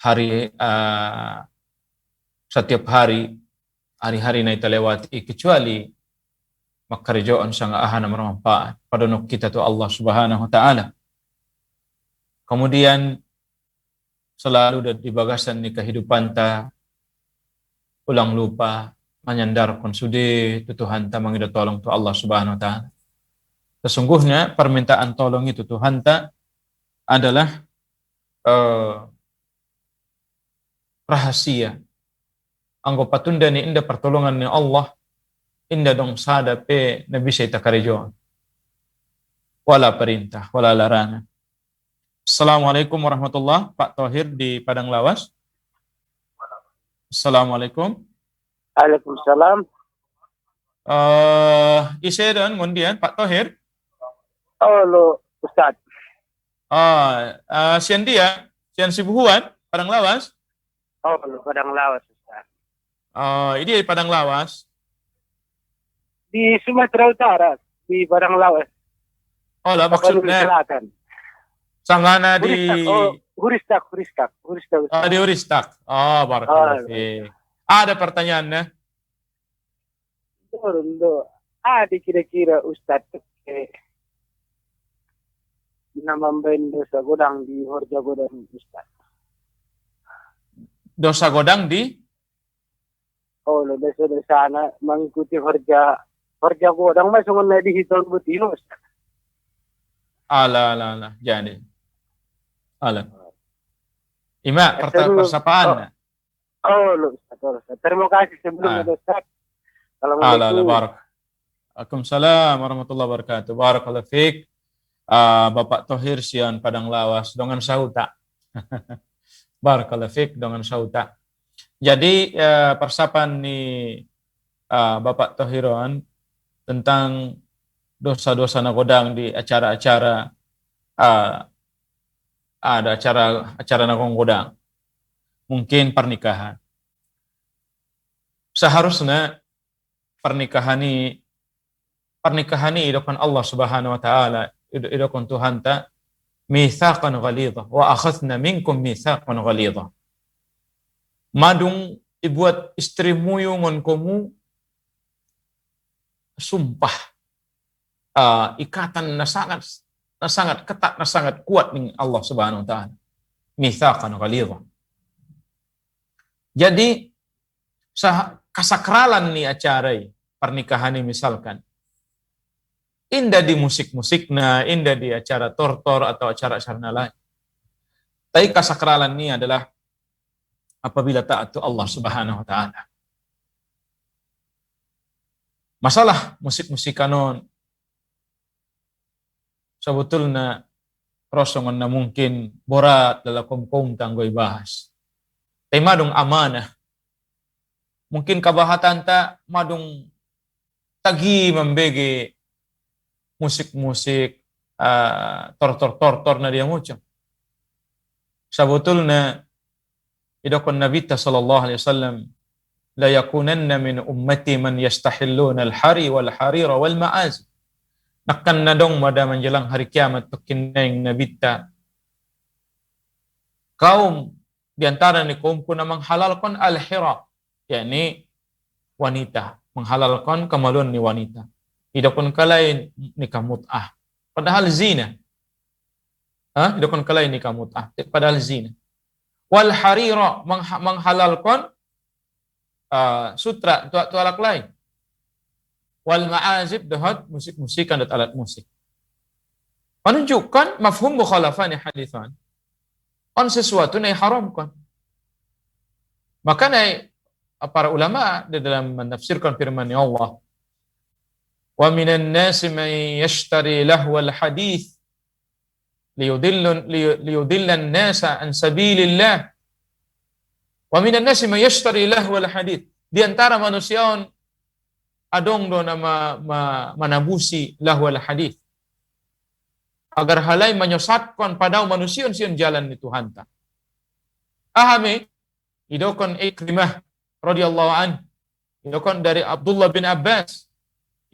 hari setiap hari-hari na italewati kecuali makarjoon sa ahan na bermanfaat pada kita tu Allah Subhanahu wa taala. Kemudian selalu di bagasan ni kehidupan ta ulang lupa menyandarkan sudi Tuhan ta mangida tolong tu Allah Subhanahu wa taala. Sesungguhnya permintaan tolong itu Tuhan ta adalah rahasia. Anggo patunda ni inda pertolongan ni Allah inda dong sada pe nabi syaitan karejo wala perintah wala larangan. Assalamualaikum warahmatullah, Pak Thohir di Padang Lawas. Assalamualaikum. Waalaikumsalam. Isedan ngundian Pak Thohir. Oh lo Ustaz. Sian dia, sian Sibuhuan, Padang Lawas. Oh lo Padang Lawas Ustaz. Ini di Padang Lawas. Di Sumatera Utara, di Padang Lawas. Oh lah maksudnya. Selatan. Sanggana di Huristak. di Huristak. Barakallahu fiik. Ada pertanyaannya? Ada kira-kira Ustaz nama dosa godang di Horja Godang Ustaz. Dosa godang di? Oh, lo dosa sana mengikuti Horja Godang masuk na dihitung butino Ustaz. Ala. Jadi. Ala. Ima, persapaan. Ustaz. Terima kasih sebelumnya Ustaz. Assalamualaikum. Waalaikumsalam warahmatullahi wabarakatuh. Barakallahu fiik. Bapak Thohir sian Padang Lawas dengan sauta. Barakallahu fiik dengan sauta. Jadi persapan ni Bapak Thohiron tentang dosa-dosa nagodang di acara-acara ada acara nagodang. Mungkin pernikahan. Seharusnya pernikahan ini idokkan Allah Subhanahu wa taala, idokkan Tuhan ta mitsaqan ghalidha wa akhadna minkum mitsaqan ghalidha. Madung ibuat istrimu yungon komu sumpah ikatan na sangat ketat, na sangat kuat dengan Allah Subhanahu wa taala. Mitsaqan ghalidha. Jadi kasakralan ni acara pernikahan ini misalkan indah di musik-musikna, indah di acara tortor atau acara-acara lain. Tapi kasakralan ini adalah apabila taat Allah Subhanahu wa taala. Masalah musik-musik kanon sebetulnya rosongan na mungkin borat dalam kom tanggoy bahas. Tapi madung amanah. Mungkin kabahatan ta madung tagi membege musik-musik tortor na dia ngucap. Sebetulnya idokon Nabi sallallahu alaihi wasallam la yakunanna min ummati man yastahilluna al-hari wal harira wal ma'az. Nakkan nadong pada menjelang hari kiamat tukineng Nabi ta kaum di antara ni kaum kuna menghalalkan al-hira, yakni wanita, menghalalkan kemaluan ni wanita. Idokon kalai nikah mut'ah, padahal zina. Idokon kalai nikah mut'ah, padahal zina. Wal harira menghalalkan sutra tu alat lain. Wal ma'azib dahat musik-musikan dan alat musik. Menunjukkan mafhum mukhalafani hadithan. On sesuatu yang haramkan. Maka para ulama di dalam menafsirkan firman Allah Wa minan nasi man yashtari lahwal hadith liyudillan nasa an sabilillah. Wa minan nasi man yashtari lahwal hadith. Di antara manusia adong do na manabusi lahwal hadith. Agar halay menyesatkan pada manusia siun jalan ni Tuhan ta. Ahami idokon Ikrimah radhiyallahu an, idokon dari Abdullah bin Abbas,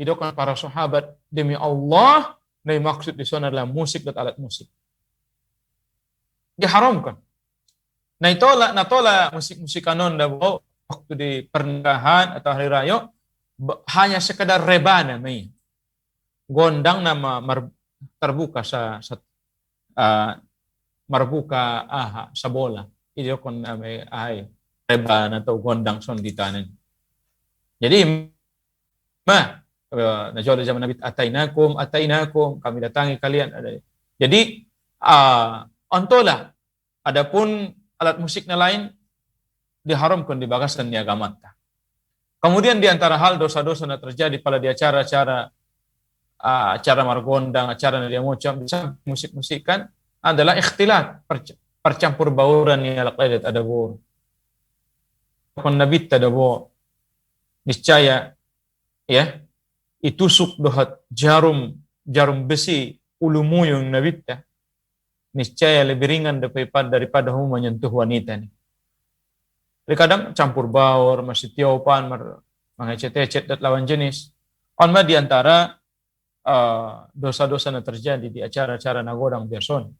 idokon para sahabat, demi Allah, na maksud di sana adalah musik dan alat musik. Diharamkan. Natola musik-musik kanon daw waktu di pernikahan atau hari raya hanya sekedar rebana may. Gondang nama terbuka sa marbuka sa bola. Iyo kon ay rebana atau gondang son di tanan. Jadi najolo zaman Nabi atainakum kami datangi kalian. Jadi ontola adapun alat musik na lain diharamkan di bagasan ni agama. Kemudian di antara hal dosa-dosa yang terjadi pada di acara-acara margondang, acara yang macam bisa musik-musikan adalah ikhtilat, percampur bauran ni alak ledet ada bo. Kon Nabi ada bo niscaya ya itusuk dohat jarum besi ulumu yung Nabi niscaya lebih ringan daripada menyentuh wanita ni. Kadang campur baur, masih tiopan, mengecet-ecet dan lawan jenis. Onma di antara dosa-dosa yang terjadi di acara-acara nagodang biason.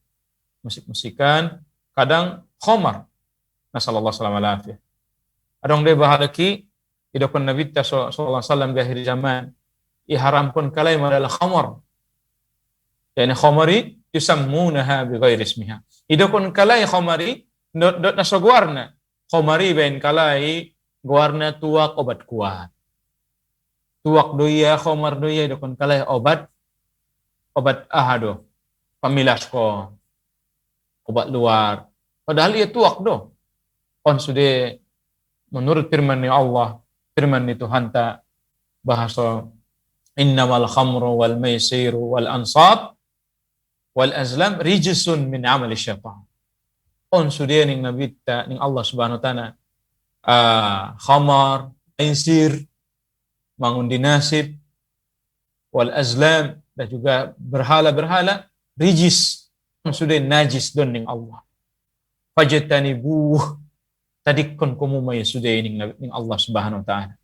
Musik-musikan, kadang khomar. Nasallallahu alaihi wasallam. Adong de bahalaki, idokon Nabi sallallahu alaihi wasallam di akhir zaman, iharamkan kalay adalah khomar. Yani khomari, yusammunaha bi ghairi ismiha. Idokon kalay khomari, dot nasogwarna. Khomari bain kalai guarna tuak obat kuat. Tuak doya khomar doya dokon kalai obat ahado. Pamilas ko. Obat luar. Padahal ia tuak do. On sudah menurut firman ni Allah, firman ni Tuhan ta bahasa innamal khamru wal maisiru wal ansab wal azlam rijsun min amali syaitan. On sudah ning Nabi ta ning Allah Subhanahu wa taala khamar, maisir, mangundi nasib wal azlam dan juga berhala-berhala rijis sudah najis don ning Allah. Fajtanibu tadikon kumu may sudah ning Allah Subhanahu wa taala.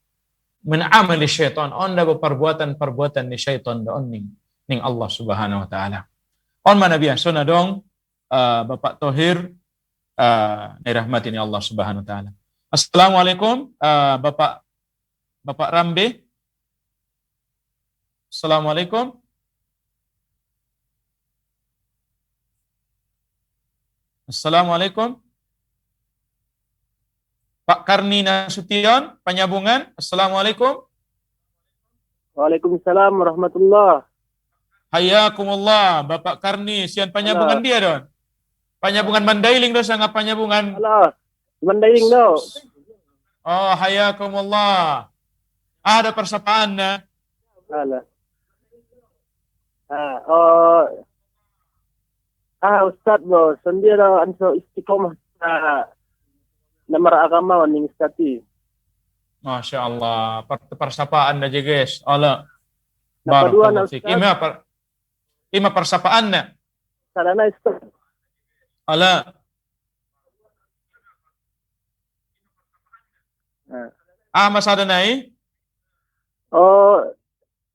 Min amali syaitan onda perbuatan ni syaitan don ning Allah Subhanahu wa taala. On manabiyan sona dong Bapak Tohir dirahmati ni Allah Subhanahu wa taala. Assalamualaikum Bapak Rambe. Assalamualaikum. Assalamualaikum. Pak Karni Nasution, Penyambungan. Assalamualaikum. Waalaikumsalam warahmatullah. Hayakumullah, Bapak Karni, sian penyambungan dia don. Penyambungan Mandailing do sangat penyambungan. Halo, Mandailing do. Oh, hayakumullah. Ada persapaan na. Halo. Ustaz do, sendiri anso istiqomah nama agama waning stati. Masya Allah, persapaan na guys. Allah. Barakallahu fik. Ima persapaan na. Salana Ustaz. Allah. Masada na eh? Oh,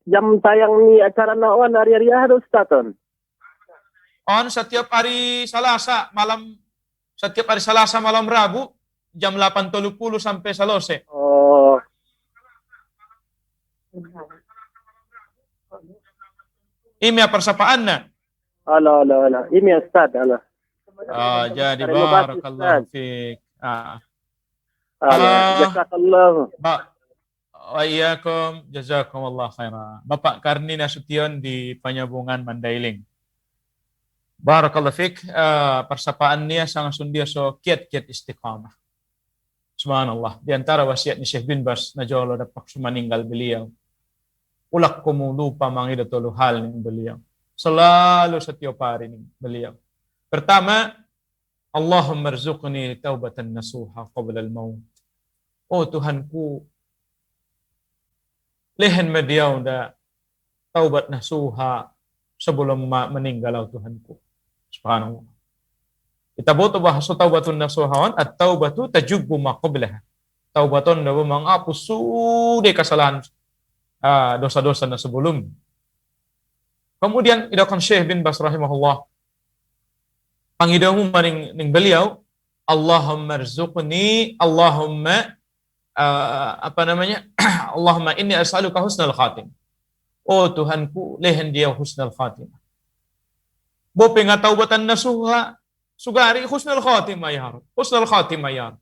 jam tayang ni acara naon hari-hari ada Ustaz. On setiap hari Selasa malam Rabu jam 8.30 sampai selesai. Oh. Ini persapaan na. Ala. Ini Ustaz, ala. Jadi barakallahu fiik. Jazakallah. Wa iyyakum jazakumullah khairan. Bapak Karni Nasution di Penyambungan Mandailing. Barakallahu fiik. Persapaan niya sangat sundia so kiat-kiat istiqamah. Subhanallah. Di antara wasiat ni Syekh bin Bas najolo dapat meninggal beliau. ulak ko mo lupa mga idatuluhal ng beliau. Selalu setiap hari nih beliau. Pertama, Allahumma rzuqni taubatan nasuha qabla al-maut. Oh Tuhanku, lehen mediau da taubat nasuha sebelum meninggal Tuhanku. Subhanallah. Kita butuh bahasa taubatun nasuhawan at taubatu tajubbu ma qablaha. Taubatun dapat menghapus sudah kesalahan dosa-dosa na sebelum. Kemudian idakan Syekh bin Bas rahimahullah pangidamu ning beliau, Allahumma rzuqni, Allahumma Allahumma inni as'aluka husnal khatim. Oh Tuhanku, lehen dia husnal khatim. Bo penga taubatan nasuha sugari husnal khatimah ya Rabb. Husnal khatimah ya Rabb.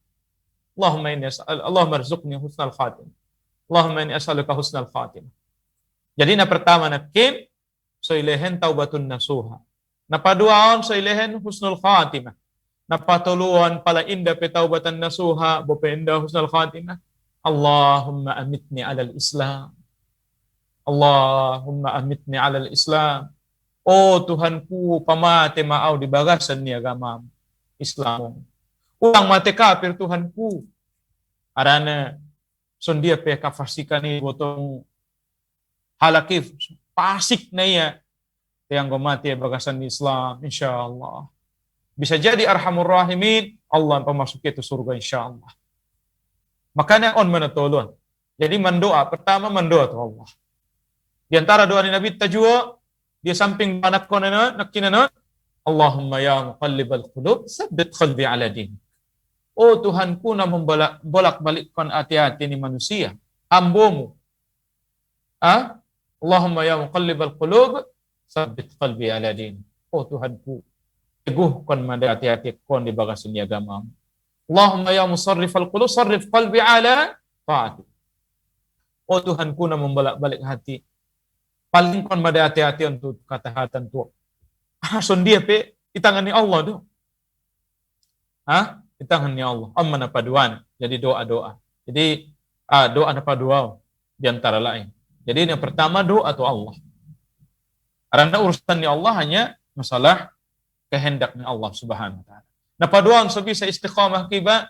Allahumma rzuqni husnal khatim. Allahumma inni as'aluka husnal khatim. Jadi na pertama nakin so ilehen taubatun nasuha. Napaduaon so ilehen husnul khatimah. Napatuluan pala inda pe taubatan nasuha bo pe inda husnul khatimah. Allahumma amitni alal Islam. Allahumma amitni alal Islam. Oh Tuhanku, pamate maaw di bagasan ni agama Islam. Ulang mate kafir Tuhanku. Arana sondia pe kafasikan ni botong halakif pasik na iya yang mati bagasan Islam insyaallah. Bisa jadi arhamur rahimin Allah pemasuk itu surga insyaallah. Makanya on menatolon. Jadi mendoa pertama mendoa tu Allah. Di antara doa Nabi tajwa dia samping anak konana nakinana Allahumma ya muqallibal qulub tsabbit qalbi ala din. Oh Tuhanku na bolak-balikkan hati-hati ni manusia, hambamu. Allahumma ya muqallibal qulub tsabbit qalbi ala din. Oh Tuhanku, teguhkan mada hati-hati kon di bagasan agama. Allahumma ya musarrifal qulub sarrif qalbi ala taati. Oh Tuhanku na membolak-balik hati. Paling kon mada hati-hati untuk kata-kata tu. Son dia pe di tangan ni Allah tu. Di tangan ni Allah. Amma na paduan. Jadi doa-doa. Jadi doa na paduan di antara lain. Jadi yang pertama doa tu Allah. Karena urusan ni Allah hanya masalah kehendak ni Allah Subhanahu wa taala. Na paduan so bisa istiqamah kiba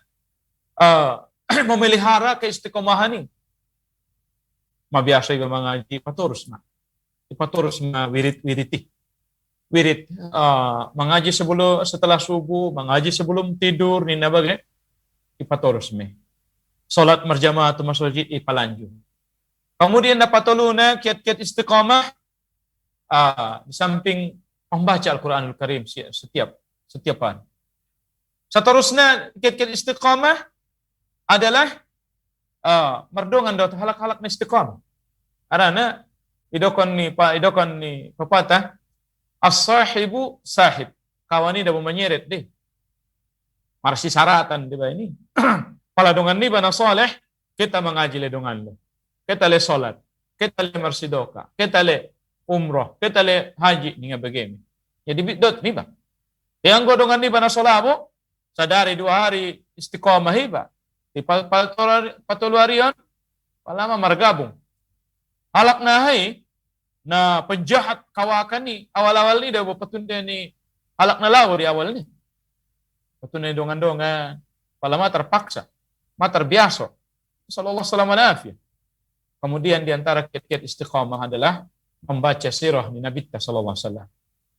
memelihara keistiqomahan ni. Mabiasa iba mengaji paturus na. Ipaturus na wirit-wiriti. Wirit mengaji setelah subuh, mengaji sebelum tidur ni nabagai ipaturus me. Salat berjamaah tu masjid ipalanjut. Kemudian dapat toluna kiat-kiat istiqamah di samping membaca Al-Qur'anul Karim setiap hari. Seterusnya kiat-kiat istiqamah adalah merdongan dot halak-halak na istiqamah. Karena idokon ni pepatah as-sahibu sahib. Kawan ni dah menyeret deh. Marsi syaratan di ini. Pala dongan ni bana soleh kita mengaji le dongan lo. Kita le solat, kita le marsidoka, kita le umroh, kita le haji ni begini. Jadi bidot ni ba. Yang godongan ni bana solabo sadari 2 hari istiqamah hiba. Di patularian palama margabung. Halak nahai na penjahat kawakan ni awal-awal ni dah berpetunda ni halak na lawa di awal ni. Petunda dongan-dongan palama terpaksa, terbiasa. Sallallahu alaihi wasallam. Kemudian di antara kiat-kiat istiqamah adalah membaca sirah ni Nabi sallallahu alaihi wasallam.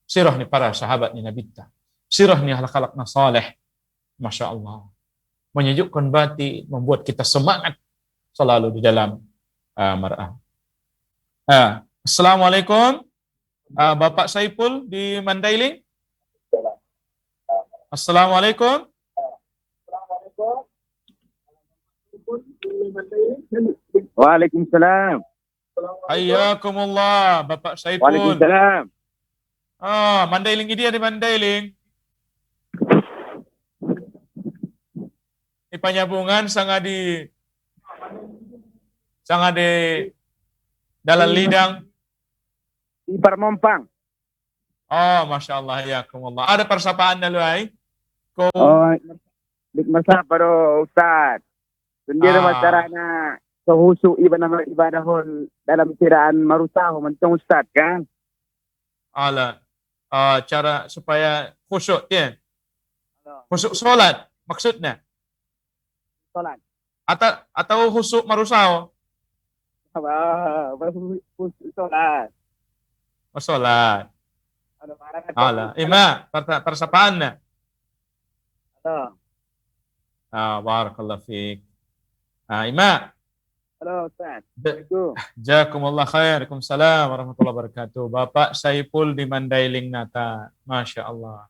Sirah ni para sahabat ni Nabi. Sirah ni halak-halak na saleh. Masya Allah. Menyejukkan hati, membuat kita semangat selalu di dalam mar'ah. Assalamualaikum Bapak Saiful di Mandailing. Assalamualaikum. Waalaikumsalam. Hayyakumullah Bapak Saiful. Waalaikumsalam. Mandailing ini di Mandailing. Di Panyabungan sangat di Dalam Lidang. Di Parmompang. Oh, Masya Allah, ya Allah. Ada persapaan na luay? Dik masapa do Ustaz. Sendiri masyarakat na Kehusyuk ibadah dalam kiraan marusahu mentong ustaz kan. Ala cara supaya khusyuk dia. Ano, Khusyuk solat maksudnya. salat. Atau khusyuk marusao. Khusyuk salat. Solat. Ano, parang Ala, ima, persapaan na. Ano, Barakallah fiik. Ima, Ustaz. Assalamualaikum. jazakumullah khair. Waalaikumsalam warahmatullahi wabarakatuh. Bapak Saipul di Mandailing Nata. Masya Allah.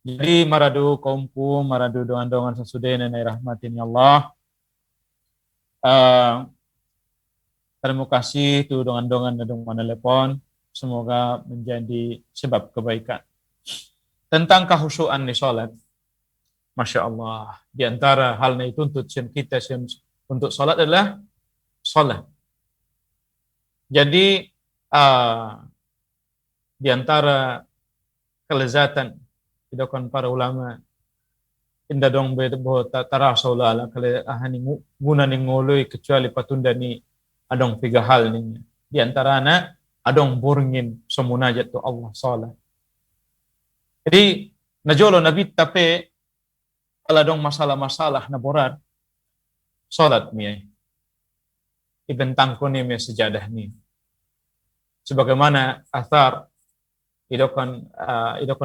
Jadi maradu kaumku, maradu dongan-dongan sesudah nenek rahmatin ya Allah. Terima kasih tu dongan-dongan dan dongan telepon. Semoga menjadi sebab kebaikan. Tentang kehusuan di salat. Masya Allah. Di antara hal yang dituntut kita untuk salat adalah salat. Jadi di antara kelezatan dilakukan para ulama inda dong bebo tarasau la kale ahani guna ni ngoloi kecuali patunda ni adong tiga hal ni. Di antaranya adong burngin semunajat tu Allah salat. Jadi najolo nabi tape ala dong masalah-masalah na borat salat mi ibentang ko ni mi sejadah ni. Sebagaimana athar idokan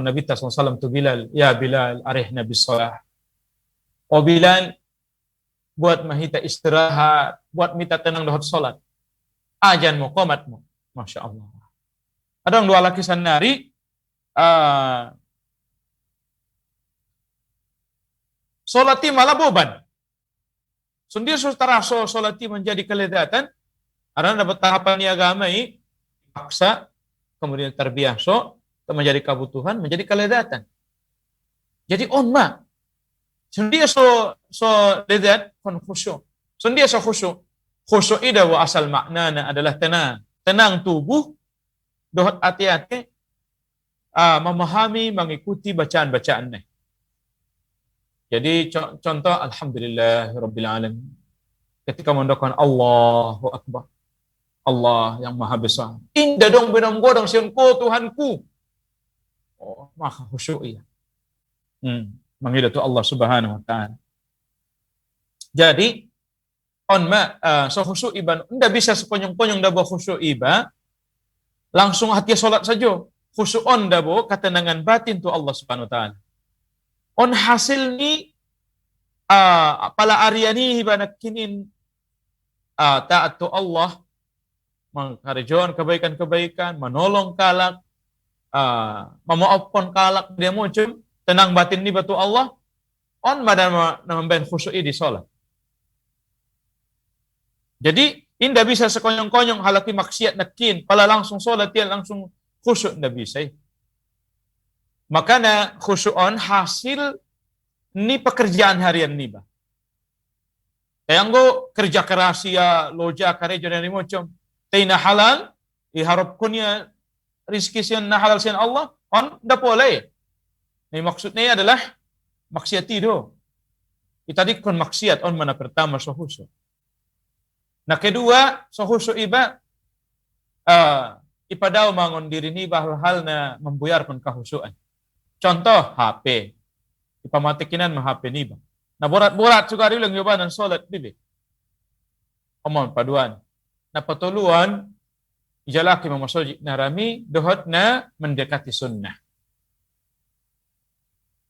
Nabi SAW tu Bilal, ya Bilal arihna bis salah. O Bilal, buat mahita istirahat, buat mita tenang dohot salat. Ajan mo, komat mo. Masya Allah. Ada dua lakisan nari, solati malah beban. Sendiri saudara solati menjadi keledatan, karena dapat tahapan agama ini, paksa, kemudian terbiasa, menjadi kebutuhan, menjadi keledatan. Jadi onma, sendiri so ledat kon khusyuk. Sendiri so khusyuk. Khusyuk ida wa asal maknanya adalah tenang tubuh, dohot hati-hati, memahami, mengikuti bacaan-bacaannya. Jadi contoh alhamdulillah rabbil alamin. Ketika mendoakan Allahu Akbar. Allah yang maha besar. Indah dong benam godong siunku Tuhanku. Oh, maha khusyuk ya. Menghidatu Allah Subhanahu wa taala. Jadi so khusyuk iba ndak bisa seponyong-ponyong dabo khusyuk iba langsung hati salat saja. Khusyuk on dabo ketenangan batin tu Allah Subhanahu wa taala. On hasil ni pala aryani iba nakinin taat tu Allah mengkarjoan kebaikan-kebaikan, menolong kalak, memaafkan kalak dia muncul, tenang batin ni batu Allah, on madama namben khusyuk di salat. Jadi indah bisa sekonyong-konyong halaki maksiat nakin, pala langsung salat dia langsung khusyuk ndak bisa. Makanya khusyukon hasil ni pekerjaan harian ni ba. Yang go kerja keras ya loja karejo dan muncul. Tina halal, iharap kunya rizki siyan na halal siyan Allah, on da boleh. Ini maksudnya adalah maksiat itu. Tadi kon maksiat on mana pertama sohusu. Nah kedua sohusu iba ipadau mangon diri ni hal na membuyarkan kehusuan. Contoh HP. Ipamatikinan ma HP ni ba. Nah borat-borat juga ulang yobanan salat bibi. Omon paduan. Na patuluan ijalaki mamasojik na rami dohot na mendekati sunnah.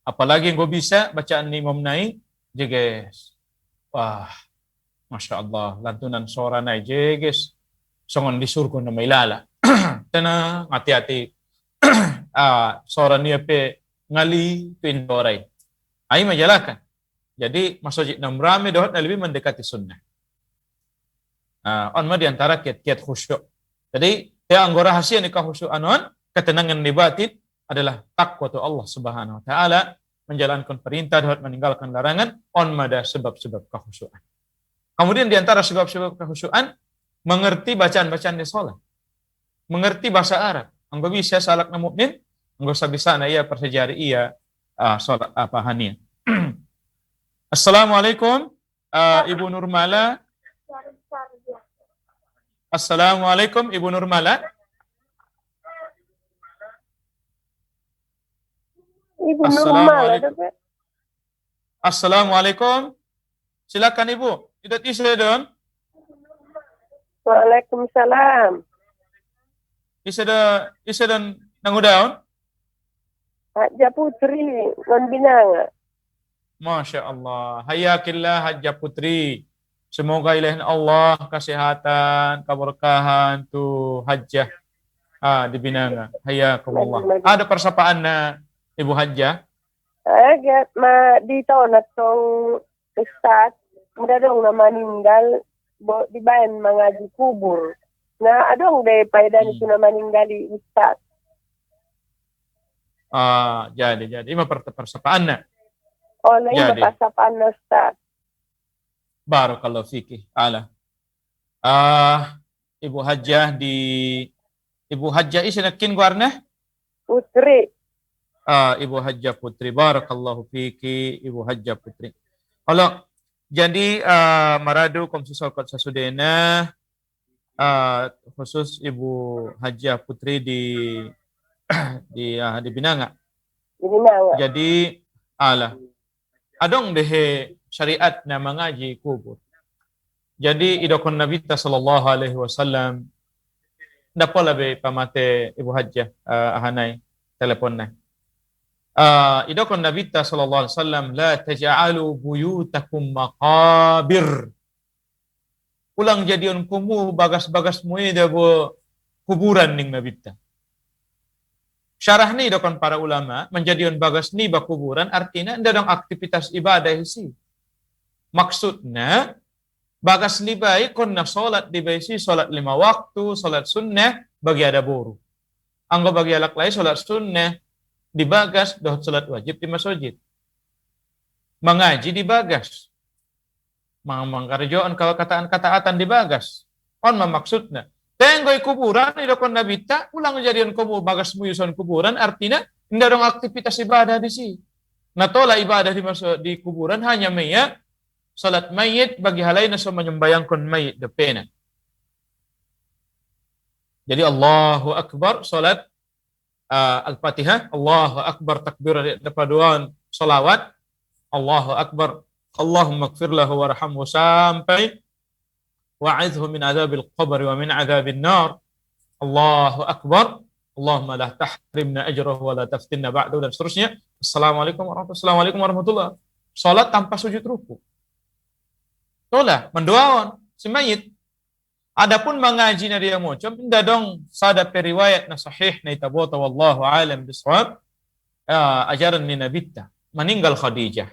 Apalagi yang gue bisa bacaan ni memnai jeges. Wah, Masya Allah, lantunan suara na jeges. Songon disurko na may lala. Tenang, hati-hati. Suara niya pe ngali pindoray. Ay majalakan. Jadi masojik na marami dohot na lebih mendekati sunnah. On di antara kiat-kiat khusyuk. Jadi, yang rahasia ni khusyuk anon, ketenangan di batin adalah takwa tu Allah Subhanahu wa taala, menjalankan perintah dan meninggalkan larangan, on ada sebab-sebab kekhusyukan. Kemudian di antara sebab-sebab kekhusyukan, mengerti bacaan-bacaan di salat. Mengerti bahasa Arab. Anggo bisa salak na mukmin, anggo sabisa na iya persejari iya salat apa hania. Assalamualaikum Ibu Nurmala. Assalamualaikum Ibu Nurmala. Ibu Nurmala, Assalamualaikum. Assalamualaikum. Silakan Ibu. Tidak bisa don. Waalaikumsalam. Isa don nangudaon. Haja Putri, non Binanga. Masya Allah. Hayakillah Hajjah Putri. Semoga ilahin Allah kesehatan, keberkahan tu Hajjah di Binanga. Hayakumullah. Ada persapaan na Ibu Hajjah? Agak di tahun atong Ustaz, madadong na maninggal di bayan mga di kubur. Na adong day paidan itu na maninggali Ustaz. Jadi ima persapaan na. Oleh Jadi. mapasapaan na Ustaz. Barakallahu fiki. Ala. Ibu Hajjah isinakin guarna? Putri. Ibu Hajjah Putri. Barakallahu fiki Ibu Hajjah Putri. Kalau jadi maradu komsusal kot sasudena khusus Ibu Hajjah Putri di Binanga. Di Binanga. Jadi adong dehe syariat na mengaji kubur. Jadi idokon Nabi sallallahu alaihi wasallam dapola be pamate Ibu Hajjah ahanay telepon na. Idokon Nabi sallallahu alaihi wasallam la taj'alu buyutakum maqabir. Ulang jadion kumu bagas-bagas mu ida bo kuburan ning Nabi ta. Syarah ni dokon para ulama menjadion bagas ni ba kuburan artinya ndadong aktivitas ibadah isi. Maksudnya bagas ni baik konna salat di baisi salat 5 waktu, salat sunnah bagi ada boru. Anggo bagi alak lain salat sunnah dibagas doh salat wajib di masjid. Mengaji dibagas. Mangkarjoan kalau kataan-kataan dibagas. On maksudnya. Tenggoy kuburan idokon nabita ulang jadian kubu bagas muyuson kuburan artinya tidak dong aktivitas ibadah di sini. Natola ibadah di kuburan hanya meya salat mayit bagi halai naso menyembayangkan mayit depena. Jadi Allahu Akbar salat Al-Fatihah, Allahu Akbar takbir depaduan salawat, Allahu Akbar, Allahumma gfir lahu warhamhu sampai wa'idhu min adzabil qabr wa min adzabil nar. Allahu Akbar, Allahumma la tahrimna ajrahu wa la taftinna ba'dahu dan seterusnya. Assalamualaikum warahmatullahi. Salat tanpa sujud ruku. Tola mendoaon si mayit. Adapun mengaji na dia mocom inda dong sada periwayat na sahih na itabota wallahu alam bisawab ajaran ni Nabitta meninggal Khadijah,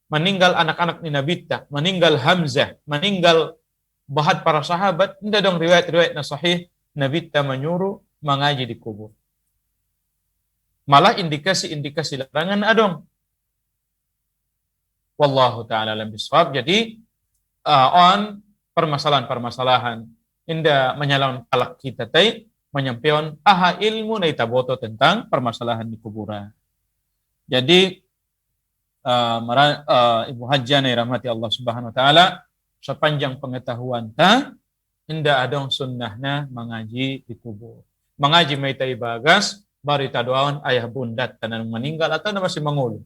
meninggal anak-anak ni Nabitta, meninggal Hamzah, meninggal bahat para sahabat, inda dong riwayat-riwayat na sahih Nabitta menyuruh mengaji di kubur. Malah indikasi-indikasi larangan adong. Wallahu ta'ala alam bisawab. Jadi on permasalahan-permasalahan inda menyalawan kalak kita tay menyampion ilmu na itaboto tentang permasalahan di kuburan. Jadi Ibu Hajjah na rahmati Allah Subhanahu wa taala sepanjang pengetahuan ta inda adong sunnahna mengaji di kubur. Mengaji may tay bagas bari tadoaon ayah bundat tanan meninggal atau masih mengulu.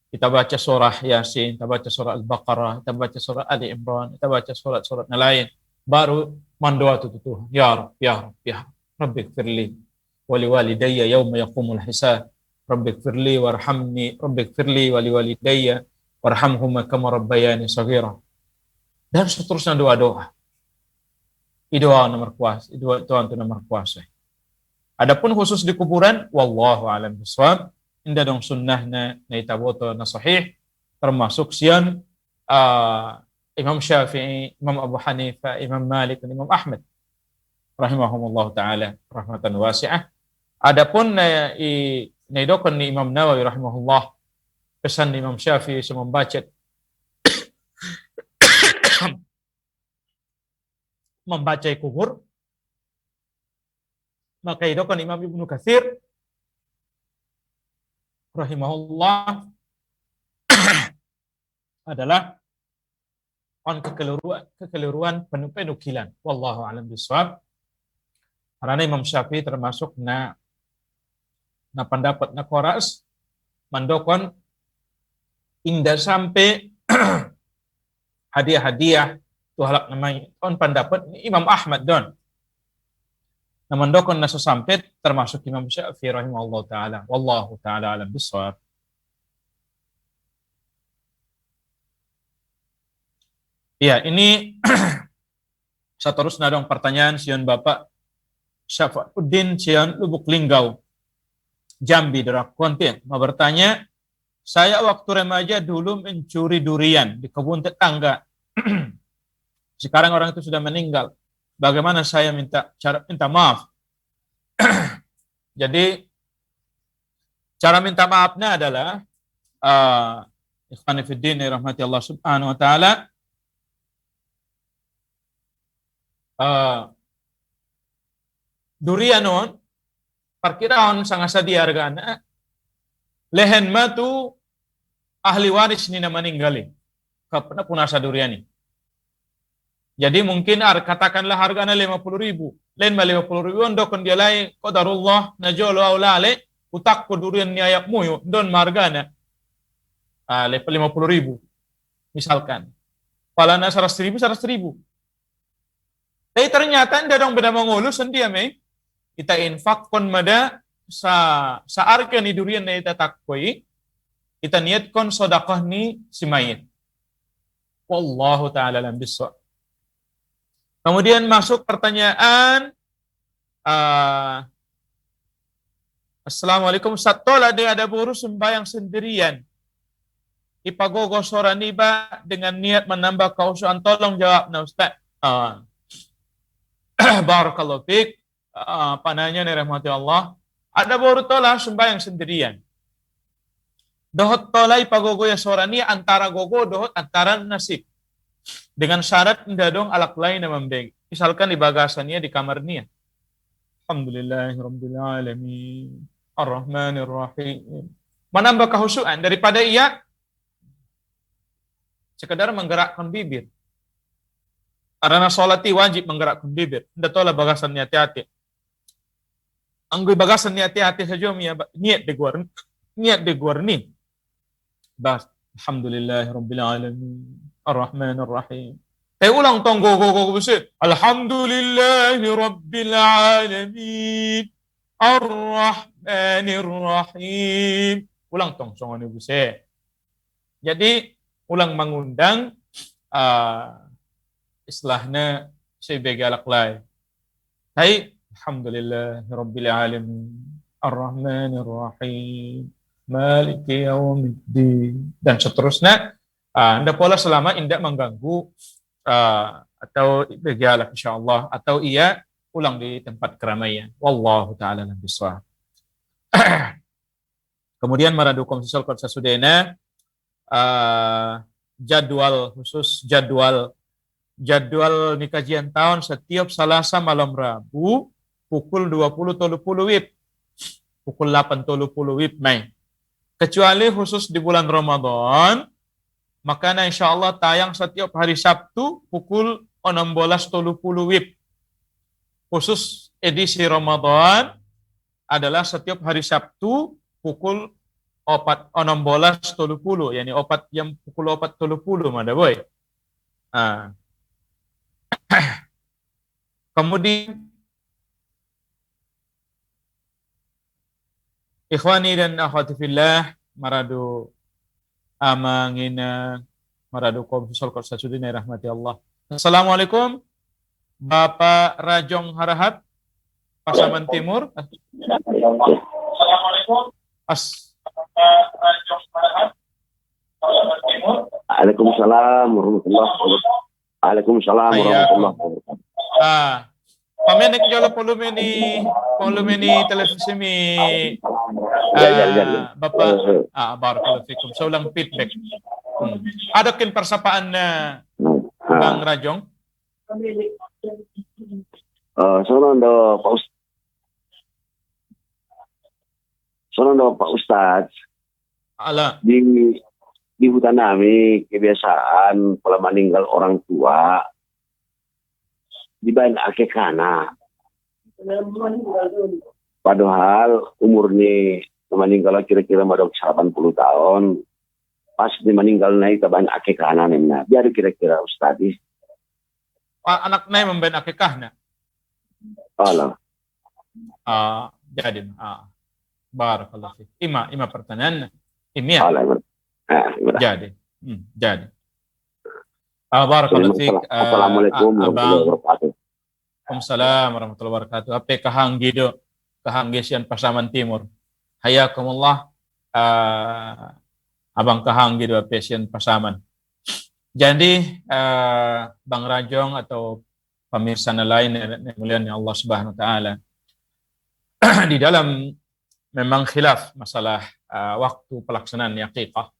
Kita baca surah Yasin, kita baca surah Al-Baqarah, kita baca surah Ali Imran, kita baca surat-surat lain. Baru mandoa tu Tuhan. Ya Rab, ya Rab, ya Rab. Rabbi gfirli wali walidayya yawma yaqumul hisab. Rabbi gfirli warhamni, Rabbi gfirli wali walidayya warhamhuma kama rabbayani saghira. Dan seterusnya doa-doa. Doa nomor kuasa, doa itu nomor kuasa. Adapun khusus di kuburan, wallahu a'lam bishawab. Inda dong sunnahna na itaboto na sahih termasuk sian Imam Syafi'i, Imam Abu Hanifah, Imam Malik dan Imam Ahmad rahimahumullah taala rahmatan wasi'ah. Adapun na idokon ni Imam Nawawi rahimahullah pesan Imam Syafi'i membaca membaca kubur, maka idokon Imam Ibnu Katsir rahimahullah adalah on kekeliruan penukilan. Wallahu a'lam bishawab. Karena Imam Syafi'i termasuk na pendapat na koras mandokon indah sampai hadiah-hadiah tuhalak namanya on pendapat Imam Ahmad don. Namun dokon nasa sampai termasuk Imam Syafi'i rahimahullah taala. Wallahu taala alam bishawab. Ya, ini seterusnya dong pertanyaan sian Bapak Syafaruddin sian Lubuk Linggau Jambi Derak Konten mau bertanya, saya waktu remaja dulu mencuri durian di kebun tetangga. Sekarang orang itu sudah meninggal. Bagaimana saya minta maaf? Jadi cara minta maafnya adalah ikhwan fillah rahmati Allah subhanahu wa taala, durian on parkiraon sangasa diargana lehen matu ahli waris ni na meninggali kapna punasa durian ini. Jadi mungkin katakanlah harganya 50.000, lain 50.000 ondokon dia lai qadarullah najolo aulale utak ko durian ni ayak muyo don margana 50.000 misalkan. Palana 100.000. Tapi ternyata nda dong beda mengulus dia kita infak kon mada sa arga ni durian na ita takkoi kita niat kon sedekah ni si mayit. Wallahu taala alam bissawab. Kemudian masuk pertanyaan Assalamualaikum, satola dia ada burus sembahyang sendirian. Ipagogo soraniba dengan niat menambah kausuhan, tolong jawab na Ustaz. Barakallahu fiik. Pananya nih rahmati Allah. Ada baru tola sembahyang sendirian. Dohot tola ipagogo ya sorani antara gogo dohot antara nasib. Dengan syarat ndak dong alak lain na membeng. Misalkan di bagasannya di kamarnya. Alhamdulillahirabbil alamin. Ar-Rahmanir Rahim. Menambah kehusuan daripada ia sekedar menggerakkan bibir. Karena salati wajib menggerakkan bibir. Ndak tola bagasan hati-hati. Anggo bagasan hati-hati saja niat de guar ni. Bas alhamdulillahirabbil alamin. Ar-Rahmanir Rahim. Ulang tong go besar. Alhamdulillahi Rabbil Alamin. Ar-Rahmanir Rahim. Ulang tong songan besar. Jadi ulang mengundang istilahnya sebagai lain. Hai Alhamdulillahi Rabbil Alamin. Ar-Rahmanir Rahim. Maliki yaumiddin. Dan seterusnya. Anda pola selama tidak mengganggu atau berjalan insyaallah atau ia pulang di tempat keramaian. Wallahu taala alam bissawab. Kemudian maradu komsisol kota sudena jadwal nih kajian tahun setiap Selasa malam Rabu pukul 20.30 WIB. Pukul 8.30 WIB Mei. Kecuali khusus di bulan Ramadan, maka insyaallah tayang setiap hari Sabtu pukul 16.30 WIB. Khusus edisi Ramadan adalah setiap hari Sabtu pukul 16.30, yakni jam pukul 4.30 mana boy. Kemudian ikhwani dan akhwati fillah maradu amangina maradu komsol korsasudina rahmati Allah. Assalamualaikum Bapak Rajong Harahat Pasaman Timur. Assalamualaikum Bapak Rajong Harahat Pasaman Timur. Waalaikumsalam warahmatullahi wabarakatuh. Waalaikumsalam warahmatullahi wabarakatuh. Pamenek jolo volume ni televisi mi Bapak barakallahu fikum. So lang feedback. Ada kin persapaan na Bang Rajong? Sono Pak Ustadz. Ala. di hutan kami kebiasaan kalau meninggal orang tua dibayan akikana. Padahal umur ni meninggal kira-kira madok 80 tahun. Pas di meninggal naik taban akikana na. Biar kira-kira ustadis. Anak na membayan akikah na. Allah. Jadi barakallahu fiik. Ima pertanyaan. Ini ya. Allah. Jadi. Barakallahu fiik. Assalamualaikum warahmatullahi wabarakatuh. Waalaikumsalam warahmatullahi wabarakatuh. Apa kahanggi sian Pasaman Timur. Hayakumullah. Abang kahanggi do apa sian Pasaman. Jadi Bang Rajong atau pemirsa lain yang mulianya Allah Subhanahu wa taala. Di dalam memang khilaf masalah waktu pelaksanaan aqiqah.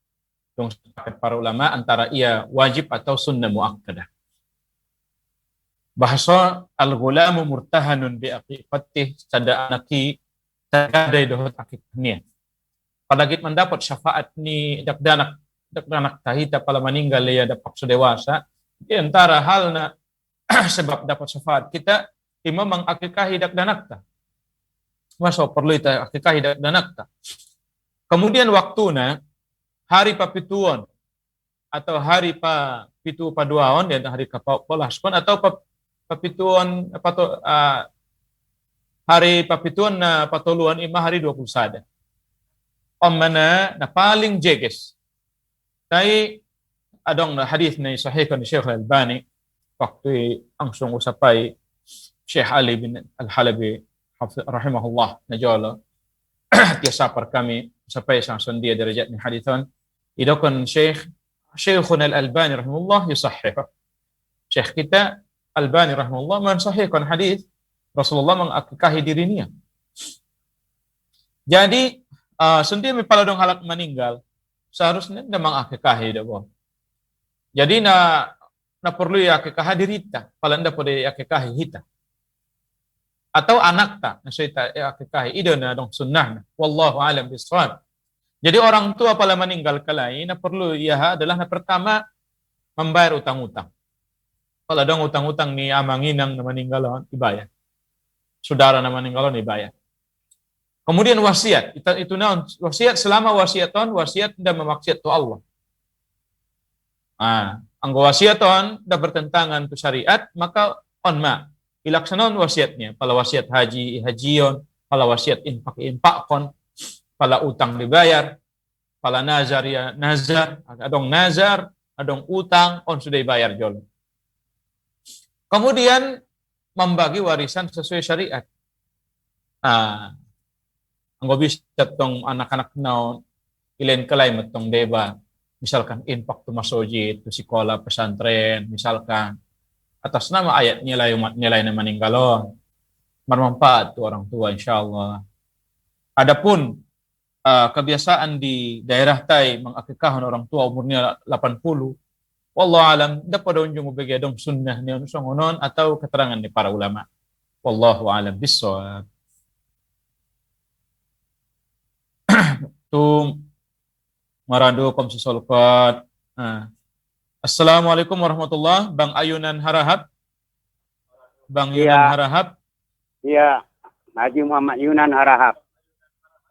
Yang sepakat para ulama antara ia wajib atau sunnah muakkadah. Bahasa al-ghulamu murtahanun bi aqiqatih sada anaki tagaday dohot aqiqahnya. Padagit mendapat syafaat ni dakdanak tahita pala meninggal ya dapat dewasa. Di antara halna sebab dapat syafaat kita imam mengakikahi dakdanakta. Masa perlu ita akikahi dakdanakta. Kemudian waktuna hari papituan atau hari pitu paduaon dan hari kapolaskon atau papituan hari papituan na patuluan ima hari 20 sada. Mana na paling jeges. Tay adong na hadith na sahihkan ni Syekh Al-Albani waktu langsung usapai Syekh Ali bin Al-Halabi rahimahullah najala tiasapar kami sampai sang dia derajat ni hadithan idakun Syekhun Al-Albani rahimahullah yusahhih. Syekh kita Albani rahimahullah mensahihkan hadis Rasulullah mengakikahi dirinya. Jadi sendiri paladong halak meninggal seharusnya dia mengakikahi dah. Jadi na perlu ya akikah dirita palanda pada akikahi hita. Atau anak tak nasyita akikahi idana dong sunnah. Wallahu alam bisawab. Jadi orang tua pala meninggal kalai na perlu ia adalah na pertama membayar utang-utang. Kalau ada utang-utang ni amanginang na meninggalan dibayar. Saudara na meninggalan dibayar. Kemudian wasiat, itu naon wasiat selama wasiaton wasiat tidak memaksiat tu Allah. Anggo wasiaton dah bertentangan tu syariat maka onma ilaksanon wasiatnya. Pala wasiat hajion, pala wasiat infak-infakon, pala utang dibayar, pala nazar ya nazar, adong nazar, adong utang on sudah dibayar jol. Kemudian membagi warisan sesuai syariat. Anggo bisa tong anak-anak naon ilain kelai metong deba, misalkan infak tu masjid, tu sekolah pesantren, misalkan atas nama ayat nilai na meninggalon, bermanfaat tu orang tua insyaallah. Adapun kebiasaan di daerah Tai mengakikahkan orang tua umurnya 80, wallahu alam dapat unjung ubagi dong sunnah ni songonon atau keterangan di para ulama. Wallahu alam bissawab. Tu marado kom sesolkat. Assalamualaikum warahmatullah. Bang Ayunan Harahap. Bang Yunan Harahap. Iya, Haji Muhammad Yunan Harahap.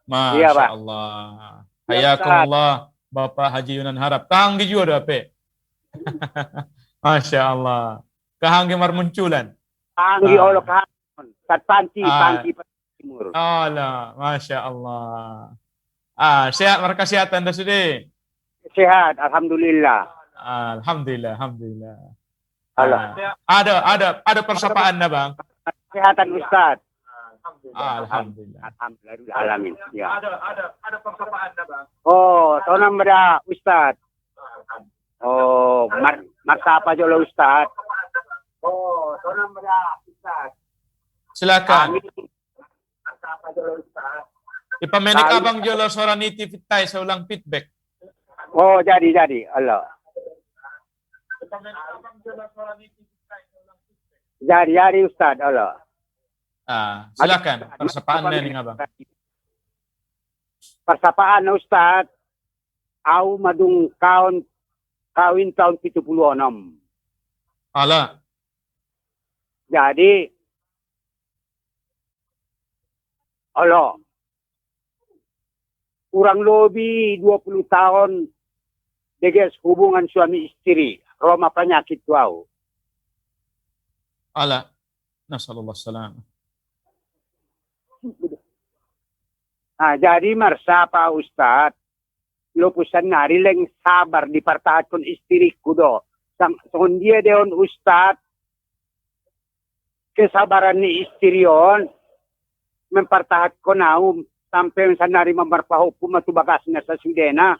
Masya Allah. Hayakumullah Bapak Haji Yunan Harap. Kahanggi juga dape. Masya Allah. Kahanggi marmunculan. Kahanggi olo kahanggi. Panci Timur. Allah, Masya Allah. Sehat berkesehatan dah sudah. Sehat, alhamdulillah. Alhamdulillah. Allah. Ada persapaan dah bang. Kesehatan Ustaz. Alhamdulillah. Alhamdulillah alamin. Ya. Ada persapaan dah bang. Oh, tonang beda Ustaz. Oh, martapa jolo Ustaz. Oh, tonang beda Ustaz. Silakan. Martapa jolo Ustaz. Ipamenik abang jolo suara niti fitai sa ulang feedback. Oh, jadi. Allah. Jadi Ustaz, Allah. Silakan. Persapaan nih abang. Persapaan Ustaz. Au madung kawin tahun 76. Ala. Jadi, kurang lebih 20 tahun deges hubungan suami istri. Roma penyakit wau. Ala. Nasallallahu salam. Nah, jadi marsa Pak Ustad, lupusan nari leng sabar di partahatkon istriku do. Sang dia deon Ustad, kesabaran ni istri yon, mempertahatkon naum, sampai sanari memperpahukum atau bakasnya sa sudena.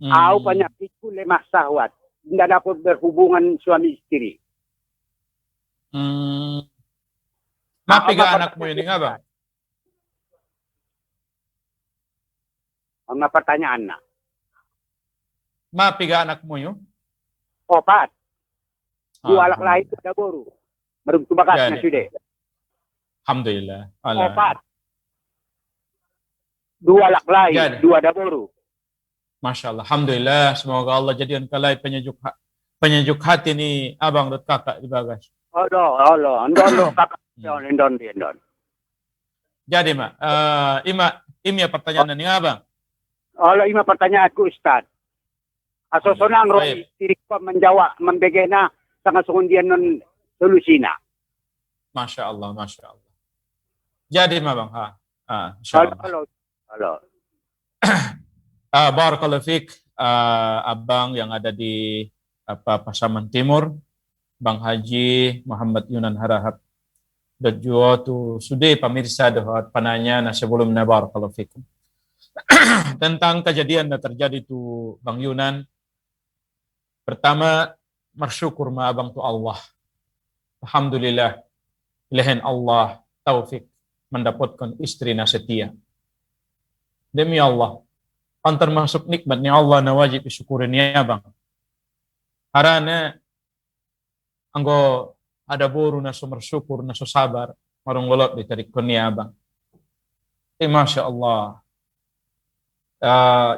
Au penyakitku lemah sahwat. Tidak dapat berhubungan suami istri. Mapiga anak mo yun nga ba? Ang pertanyaan na. Mapiga anak mo yun? Opat. Dua alak lain itu dah baru. Merung tubakasnya Jadi. sudah. Alhamdulillah. Ala. Opat. Dua alak lain, Jadi. dua dah baru. Masya Allah. Alhamdulillah. Semoga Allah jadikan kalai penyejuk hati ni abang dan kakak di bagas. Allah. Endon, kakak. Endon. Jadi, Mak. Ima pertanyaan ni abang. Allah ima pertanyaanku Ustaz. Asosonang Baik. roh istri ko menjawab, membegena sangat sungundian non solusina. Masya Allah. Jadi, Ma bang. Insya Allah. Halo. Barakallahu fiik, abang yang ada di Pasaman Timur, Bang Haji Muhammad Yunan Harahap. Dan juga tu sudah pemirsa dohot pananya na sebelum na barakallahu fiikum. Tentang kejadian yang terjadi tu Bang Yunan. Pertama, bersyukur ma abang tu Allah. Alhamdulillah, ilahin Allah taufik mendapatkan istri na setia. Demi Allah, an termasuk nikmatnya Allah na wajib disyukurin ya bang. Harana anggo ada boru na sumersyukur na sabar marung lolot ditarikon ya bang. Masya Allah.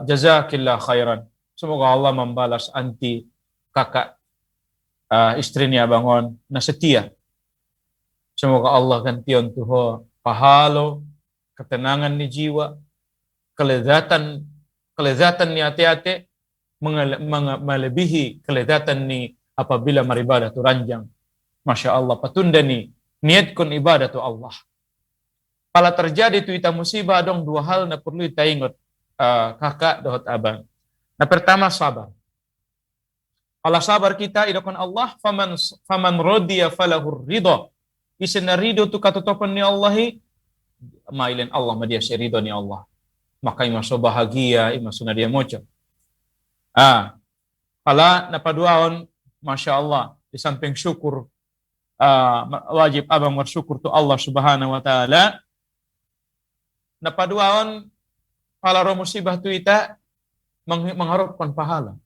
Jazakillah khairan. Semoga Allah membalas anti kakak istrinya bangun na setia. Semoga Allah gantian tuho pahalo, ketenangan ni jiwa, kelezatan ni hati-hati melebihi kelezatan ni apabila beribadah tu ranjang. Masya Allah, patunda ni niatkan ibadah tu Allah. Kalau terjadi tu ita musibah dong dua hal na perlu ita ingat kakak dohot abang. Nah pertama sabar. Kalau sabar kita idokon Allah, faman rodiya falahur ridho. Isena ridho tu katutopan ni Allahi, mailin Allah madia si ridho ni Allah. Maka imaso bahagia, imaso na dia moco. Pala napaduaon, Masya Allah, di samping syukur, wajib abang bersyukur tu Allah subhanahu wa ta'ala. Napaduaon, pala roh musibah tu ita, mengharapkan pahala.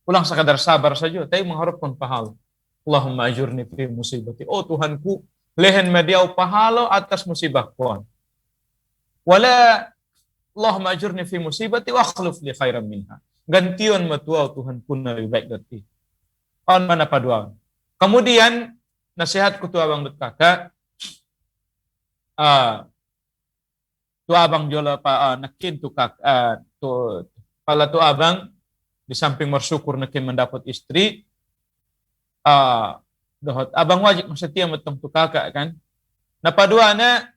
Ulang sekadar sabar saja, tapi mengharapkan pahala. Allahumma ajurni fi musibati. Oh Tuhanku, lehen mediau pahala atas musibah kuan. Wala Allahumma ajurni fi musibati wa akhluf li khairan minha. Gantian matua Tuhanku na lebih baik dari. On mana paduan. Kemudian nasihat ku tu abang dut kakak. Tu abang jola pa nakin tu kak tu pala tu abang di samping bersyukur nakin mendapat istri. Dohot abang wajib setia matang tu kakak kan. Napaduana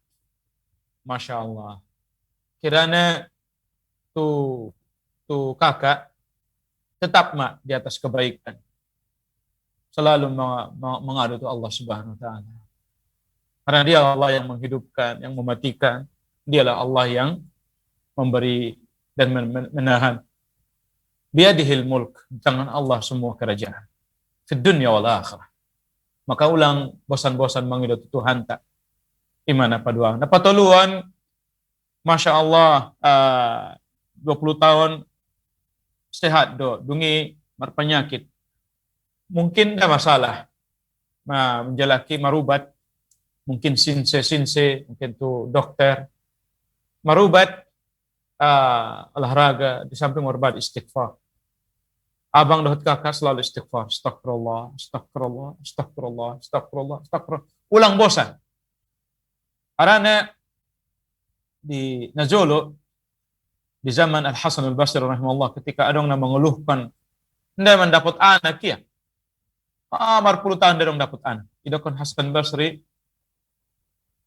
Masya Allah. Kirana tu kakak tetap mak di atas kebaikan. Selalu mengadu tu Allah Subhanahu wa taala. Karena dia Allah yang menghidupkan, yang mematikan. Dialah Allah yang memberi dan menahan. Biadihil mulk, di tangan Allah semua kerajaan. Di dunia wal akhirah. Maka ulang bosan-bosan mangido Tuhan tak. Iman apa doa. Napatuluan, Masya Allah, 20 tahun sehat dungi berpenyakit. Mungkin ada masalah. Menjalaki marubat. Mungkin sinse, mungkin tu dokter. Marubat, olahraga, di samping warbat istighfar. Abang dohot kakak selalu istighfar. Astagfirullah, astagfirullah, astagfirullah, astagfirullah, astagfirullah. Ulang bosan. Karena di Najolo, di zaman Al-Hasan Al-Basri rahimahullah, ketika ada orang mengeluhkan, hendak mendapat anak ya. Berpuluh tahun dia dapat anak. Idakon Hasan Basri,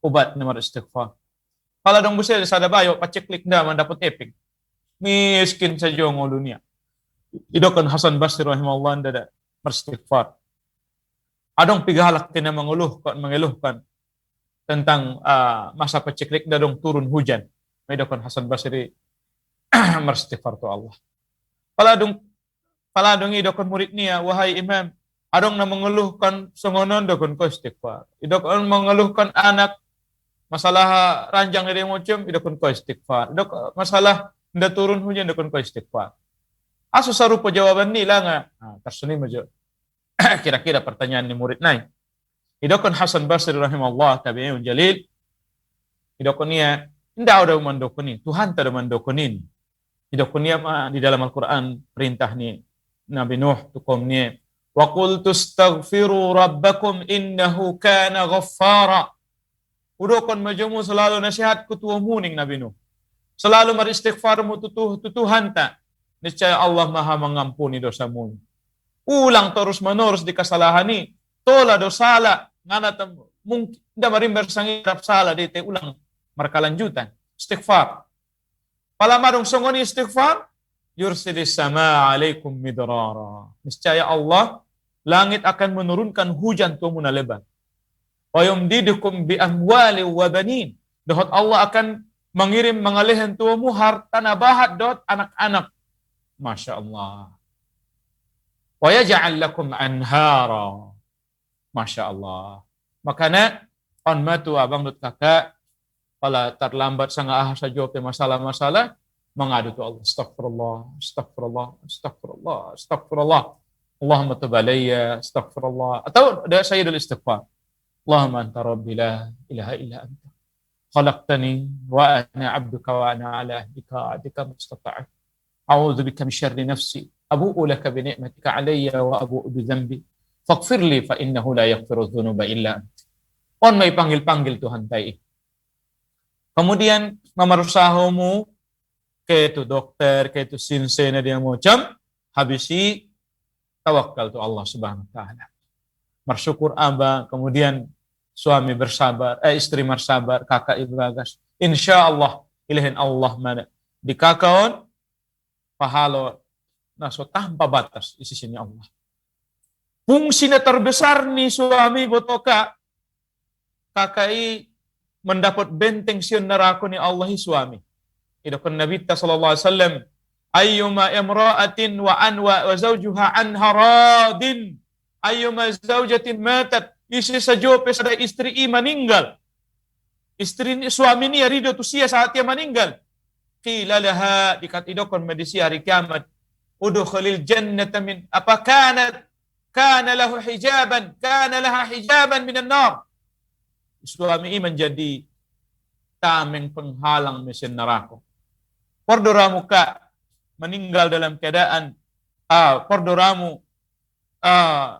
obat nomor istighfar. Kalau dong bisa sada bayo, paceklik ndak mendapat epik. Miskin saja ngol dunia. Idakon Hasan Basri rahimahullah ndak beristighfar. Adong pigalak tina mengeluhkan tentang masa paceklik dadong turun hujan. Idakon Hasan Basri beristighfar tu Allah. Paladong idakon murid niya, wahai imam, adong na mengeluhkan songonon dokon ko istighfar. Idakon mengeluhkan anak masalah ranjang dari macam idakon ko istighfar. Idok masalah nda turun hujan idakon ko istighfar. Aso sarupa jawaban nila nga. Tersuni majo. Kira-kira pertanyaan ni murid nai. Idakon Hasan Basri rahimahullah tabi'un jalil. Idakon niya nda ada mandokonin. Tuhan tada mandokonin. Idakon niya di dalam Al-Qur'an perintah ni Nabi Nuh tukom niya. Wa qultu astaghfiru rabbakum innahu kana ghaffara. Udokon majumu selalu nasihat kutuwa muning Nabi Nuh. Selalu beristighfar mu tutuhan ta. Niscaya Allah Maha mengampuni dosamu. Ulang terus menerus di kesalahan ni. Tola dosala ngana mungkin da marimber sangirap sala di te ulang markalanjutan. Istighfar. Palamarong songoni istighfar yursilis sama alaikum midrara. Niscaya Allah langit akan menurunkan hujan tuamu na lebat. Wa yumdidukum bi amwali wa banin. Dohot Allah akan mengirim mengalihan tuamu harta nabahat dot anak-anak. Masya Allah. Wa yaj'al lakum anhara. Masya Allah. Makanya on matu abang dot kakak kalau terlambat sangat saja ke masalah-masalah mengadu tu Allah. Astagfirullah, astagfirullah, astagfirullah, astagfirullah. Allahumma tub alayya, astagfirullah. Atau ada sayyidul istighfar. Allahumma anta rabbi la ilaha illa anta. Khalaqtani wa ana abduka wa ana ala ahdika adika mustata'id. A'udzu bika min syarri nafsi. Abu'u laka bi ni'matika alayya wa abu'u bi dhanbi. Faghfir li fa innahu la yaghfiru dzunuba illa anta. On may panggil-panggil Tuhan tayo. Kemudian mamarusahomu ke itu dokter, ke itu sinse na dia macam, habisi tawakal tu Allah Subhanahu wa taala. Bersyukur abang, kemudian suami bersabar, istri bersabar, kakak ibu bagas. Insyaallah ilahin Allah mana di kakaon pahalo naso tanpa batas di sisinya Allah. Fungsi terbesar ni suami botoka kakai mendapat benteng siun neraka ni Allah suami. Idakun Nabi sallallahu alaihi wasallam ayyuma imra'atin wa zawjuha anha radin ayyuma zawjatin matat isi sajope sada istri meninggal. Istri ni suami ni ridho tu sia saat dia meninggal. Qila laha dikat idakun medisi hari kiamat udkhulil jannata min apa kana lahu hijaban kana laha hijaban minan nar. Suami ini menjadi tameng penghalang mesin neraka. Pordoramu kak meninggal dalam keadaan pordoramu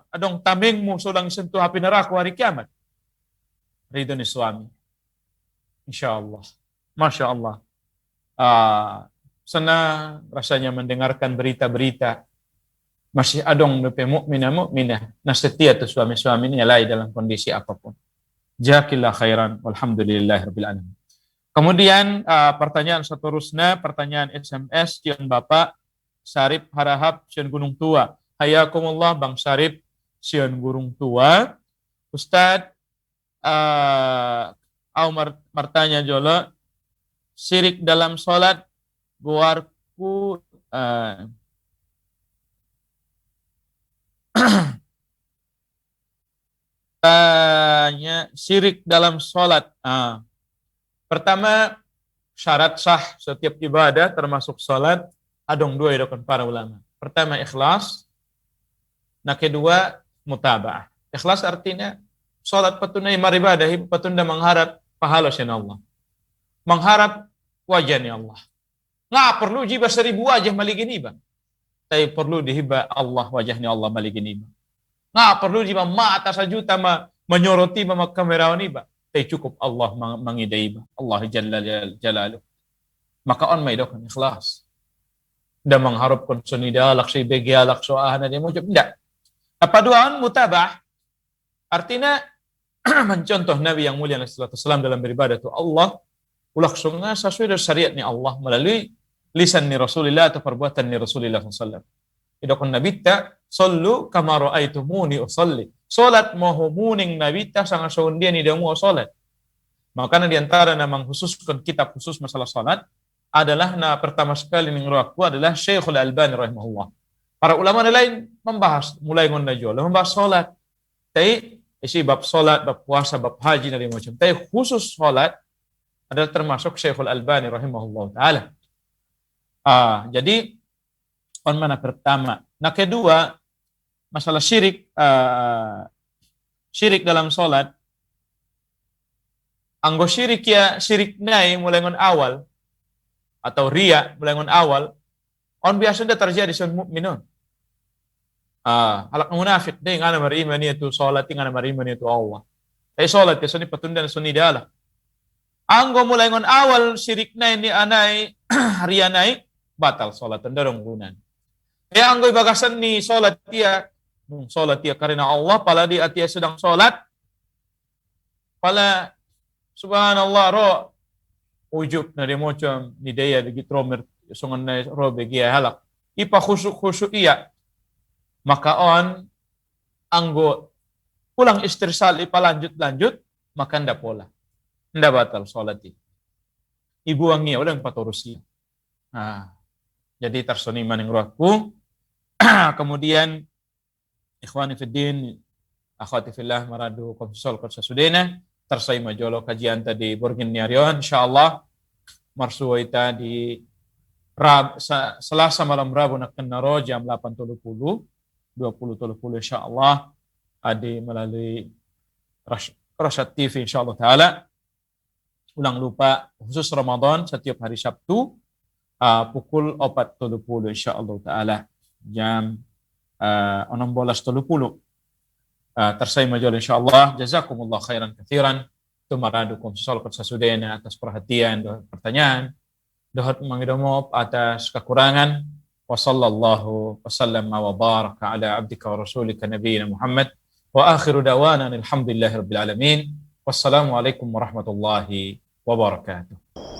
adong tamengmu sulang sentuh api neraka hari kiamat. Ridho ni suami. Insyaallah. Masya Allah. Senang rasanya mendengarkan berita-berita masih adong nepe mukminah nah setia tu suami-suami ini alai dalam kondisi apapun. Jazakillah khairan walhamdulillahirabbil alamin. Kemudian pertanyaan seterusnya, pertanyaan SMS yang Bapak Sarip Harahap Sion Gunung Tua. Hayakumullah Bang Sarip Sion Gunung Tua. Ustaz martanya jolo sirik dalam salat buarku tanya syirik dalam sholat. Pertama, syarat sah setiap ibadah termasuk sholat, adong dua idokon para ulama. Pertama, ikhlas. Nah, kedua, mutaba'ah. Ikhlas artinya, sholat patuna maribadah, patunda mengharap pahala syan Allah. Mengharap wajahnya Allah. Nga perlu jiba 1000 wajah maligin iba. Tapi perlu dihiba Allah wajahnya Allah maligin iba. Nga perlu jiba mata sajuta menyoroti kamerawan iba. Tapi cukup Allah mangidai iba. Allah jalla jalaluh. Maka on may dokon ikhlas. Da mengharapkan sunidalak sa ibegialak so ahana dia mo. Tidak. Paduaan mutabah. Artinya mencontoh Nabi yang mulia SAW dalam beribadah itu Allah ulaksungnya sesuai dengan syariatnya Allah melalui lisan ni Rasulullah atau perbuatan ni Rasulullah SAW. Idakon Nabi ta sallu kama ra'aitumuni usalli. Salat moho muning Nabi ta sangat saundia ni dia mo salat. Maka di antara na mengkhususkan kitab khusus masalah salat adalah na pertama sekali ning ruakku adalah Syekhul Albani rahimahullah. Para ulama lain membahas mulai ngon najol membahas salat. Tapi isi bab salat, bab puasa, bab haji dan macam. Tapi khusus salat adalah termasuk Syekhul Albani rahimahullah taala. Jadi on mana pertama. Nah kedua masalah syirik syirik dalam salat. Anggo syirik ya syirik nai mulai ngon awal atau riya mulai ngon awal on biasa dah terjadi sun mukminun. Halak munafik deh ngana marima ni itu salat ngana marima ni itu Allah. Salat ke suni patundan suni dalah. Anggo mulai ngon awal syirik nai ni anai riya nai batal salat tenderong gunan. Anggo bagasan ni salat dia karena Allah pala di atia sedang salat pala subhanallah ro ujub na dia macam ni daya di tromer songan na ro begi halak. Ipa khusuk iya maka on anggo pulang istirsal ipalanjut maka nda pola nda batal salat ibu wangi ulang patorusi. Jadi tarsoni maning rohku. Kemudian ikhwani fiddin akhwati fillah maradu komsol kot sasudena tarsai majolo kajian tadi borgin niarion insyaallah marsuwaita di Selasa malam Rabu nak kenaro jam 8.30 20.30 insyaallah adi melalui Rasyad TV insyaallah taala. Ulang lupa khusus Ramadan setiap hari Sabtu pukul 4.30 insyaallah taala jam 16.30 tersai majul insyaallah. Jazakumullah khairan katsiran tumaradukum salawat sasudena atas perhatian dan pertanyaan dohot mangidamop atas kekurangan. Wa sallallahu wasallam wa baraka ala abdika wa rasulika nabiyina Muhammad wa akhiru dawana alhamdulillahi rabbil alamin. Wassalamu alaikum warahmatullahi wabarakatuh.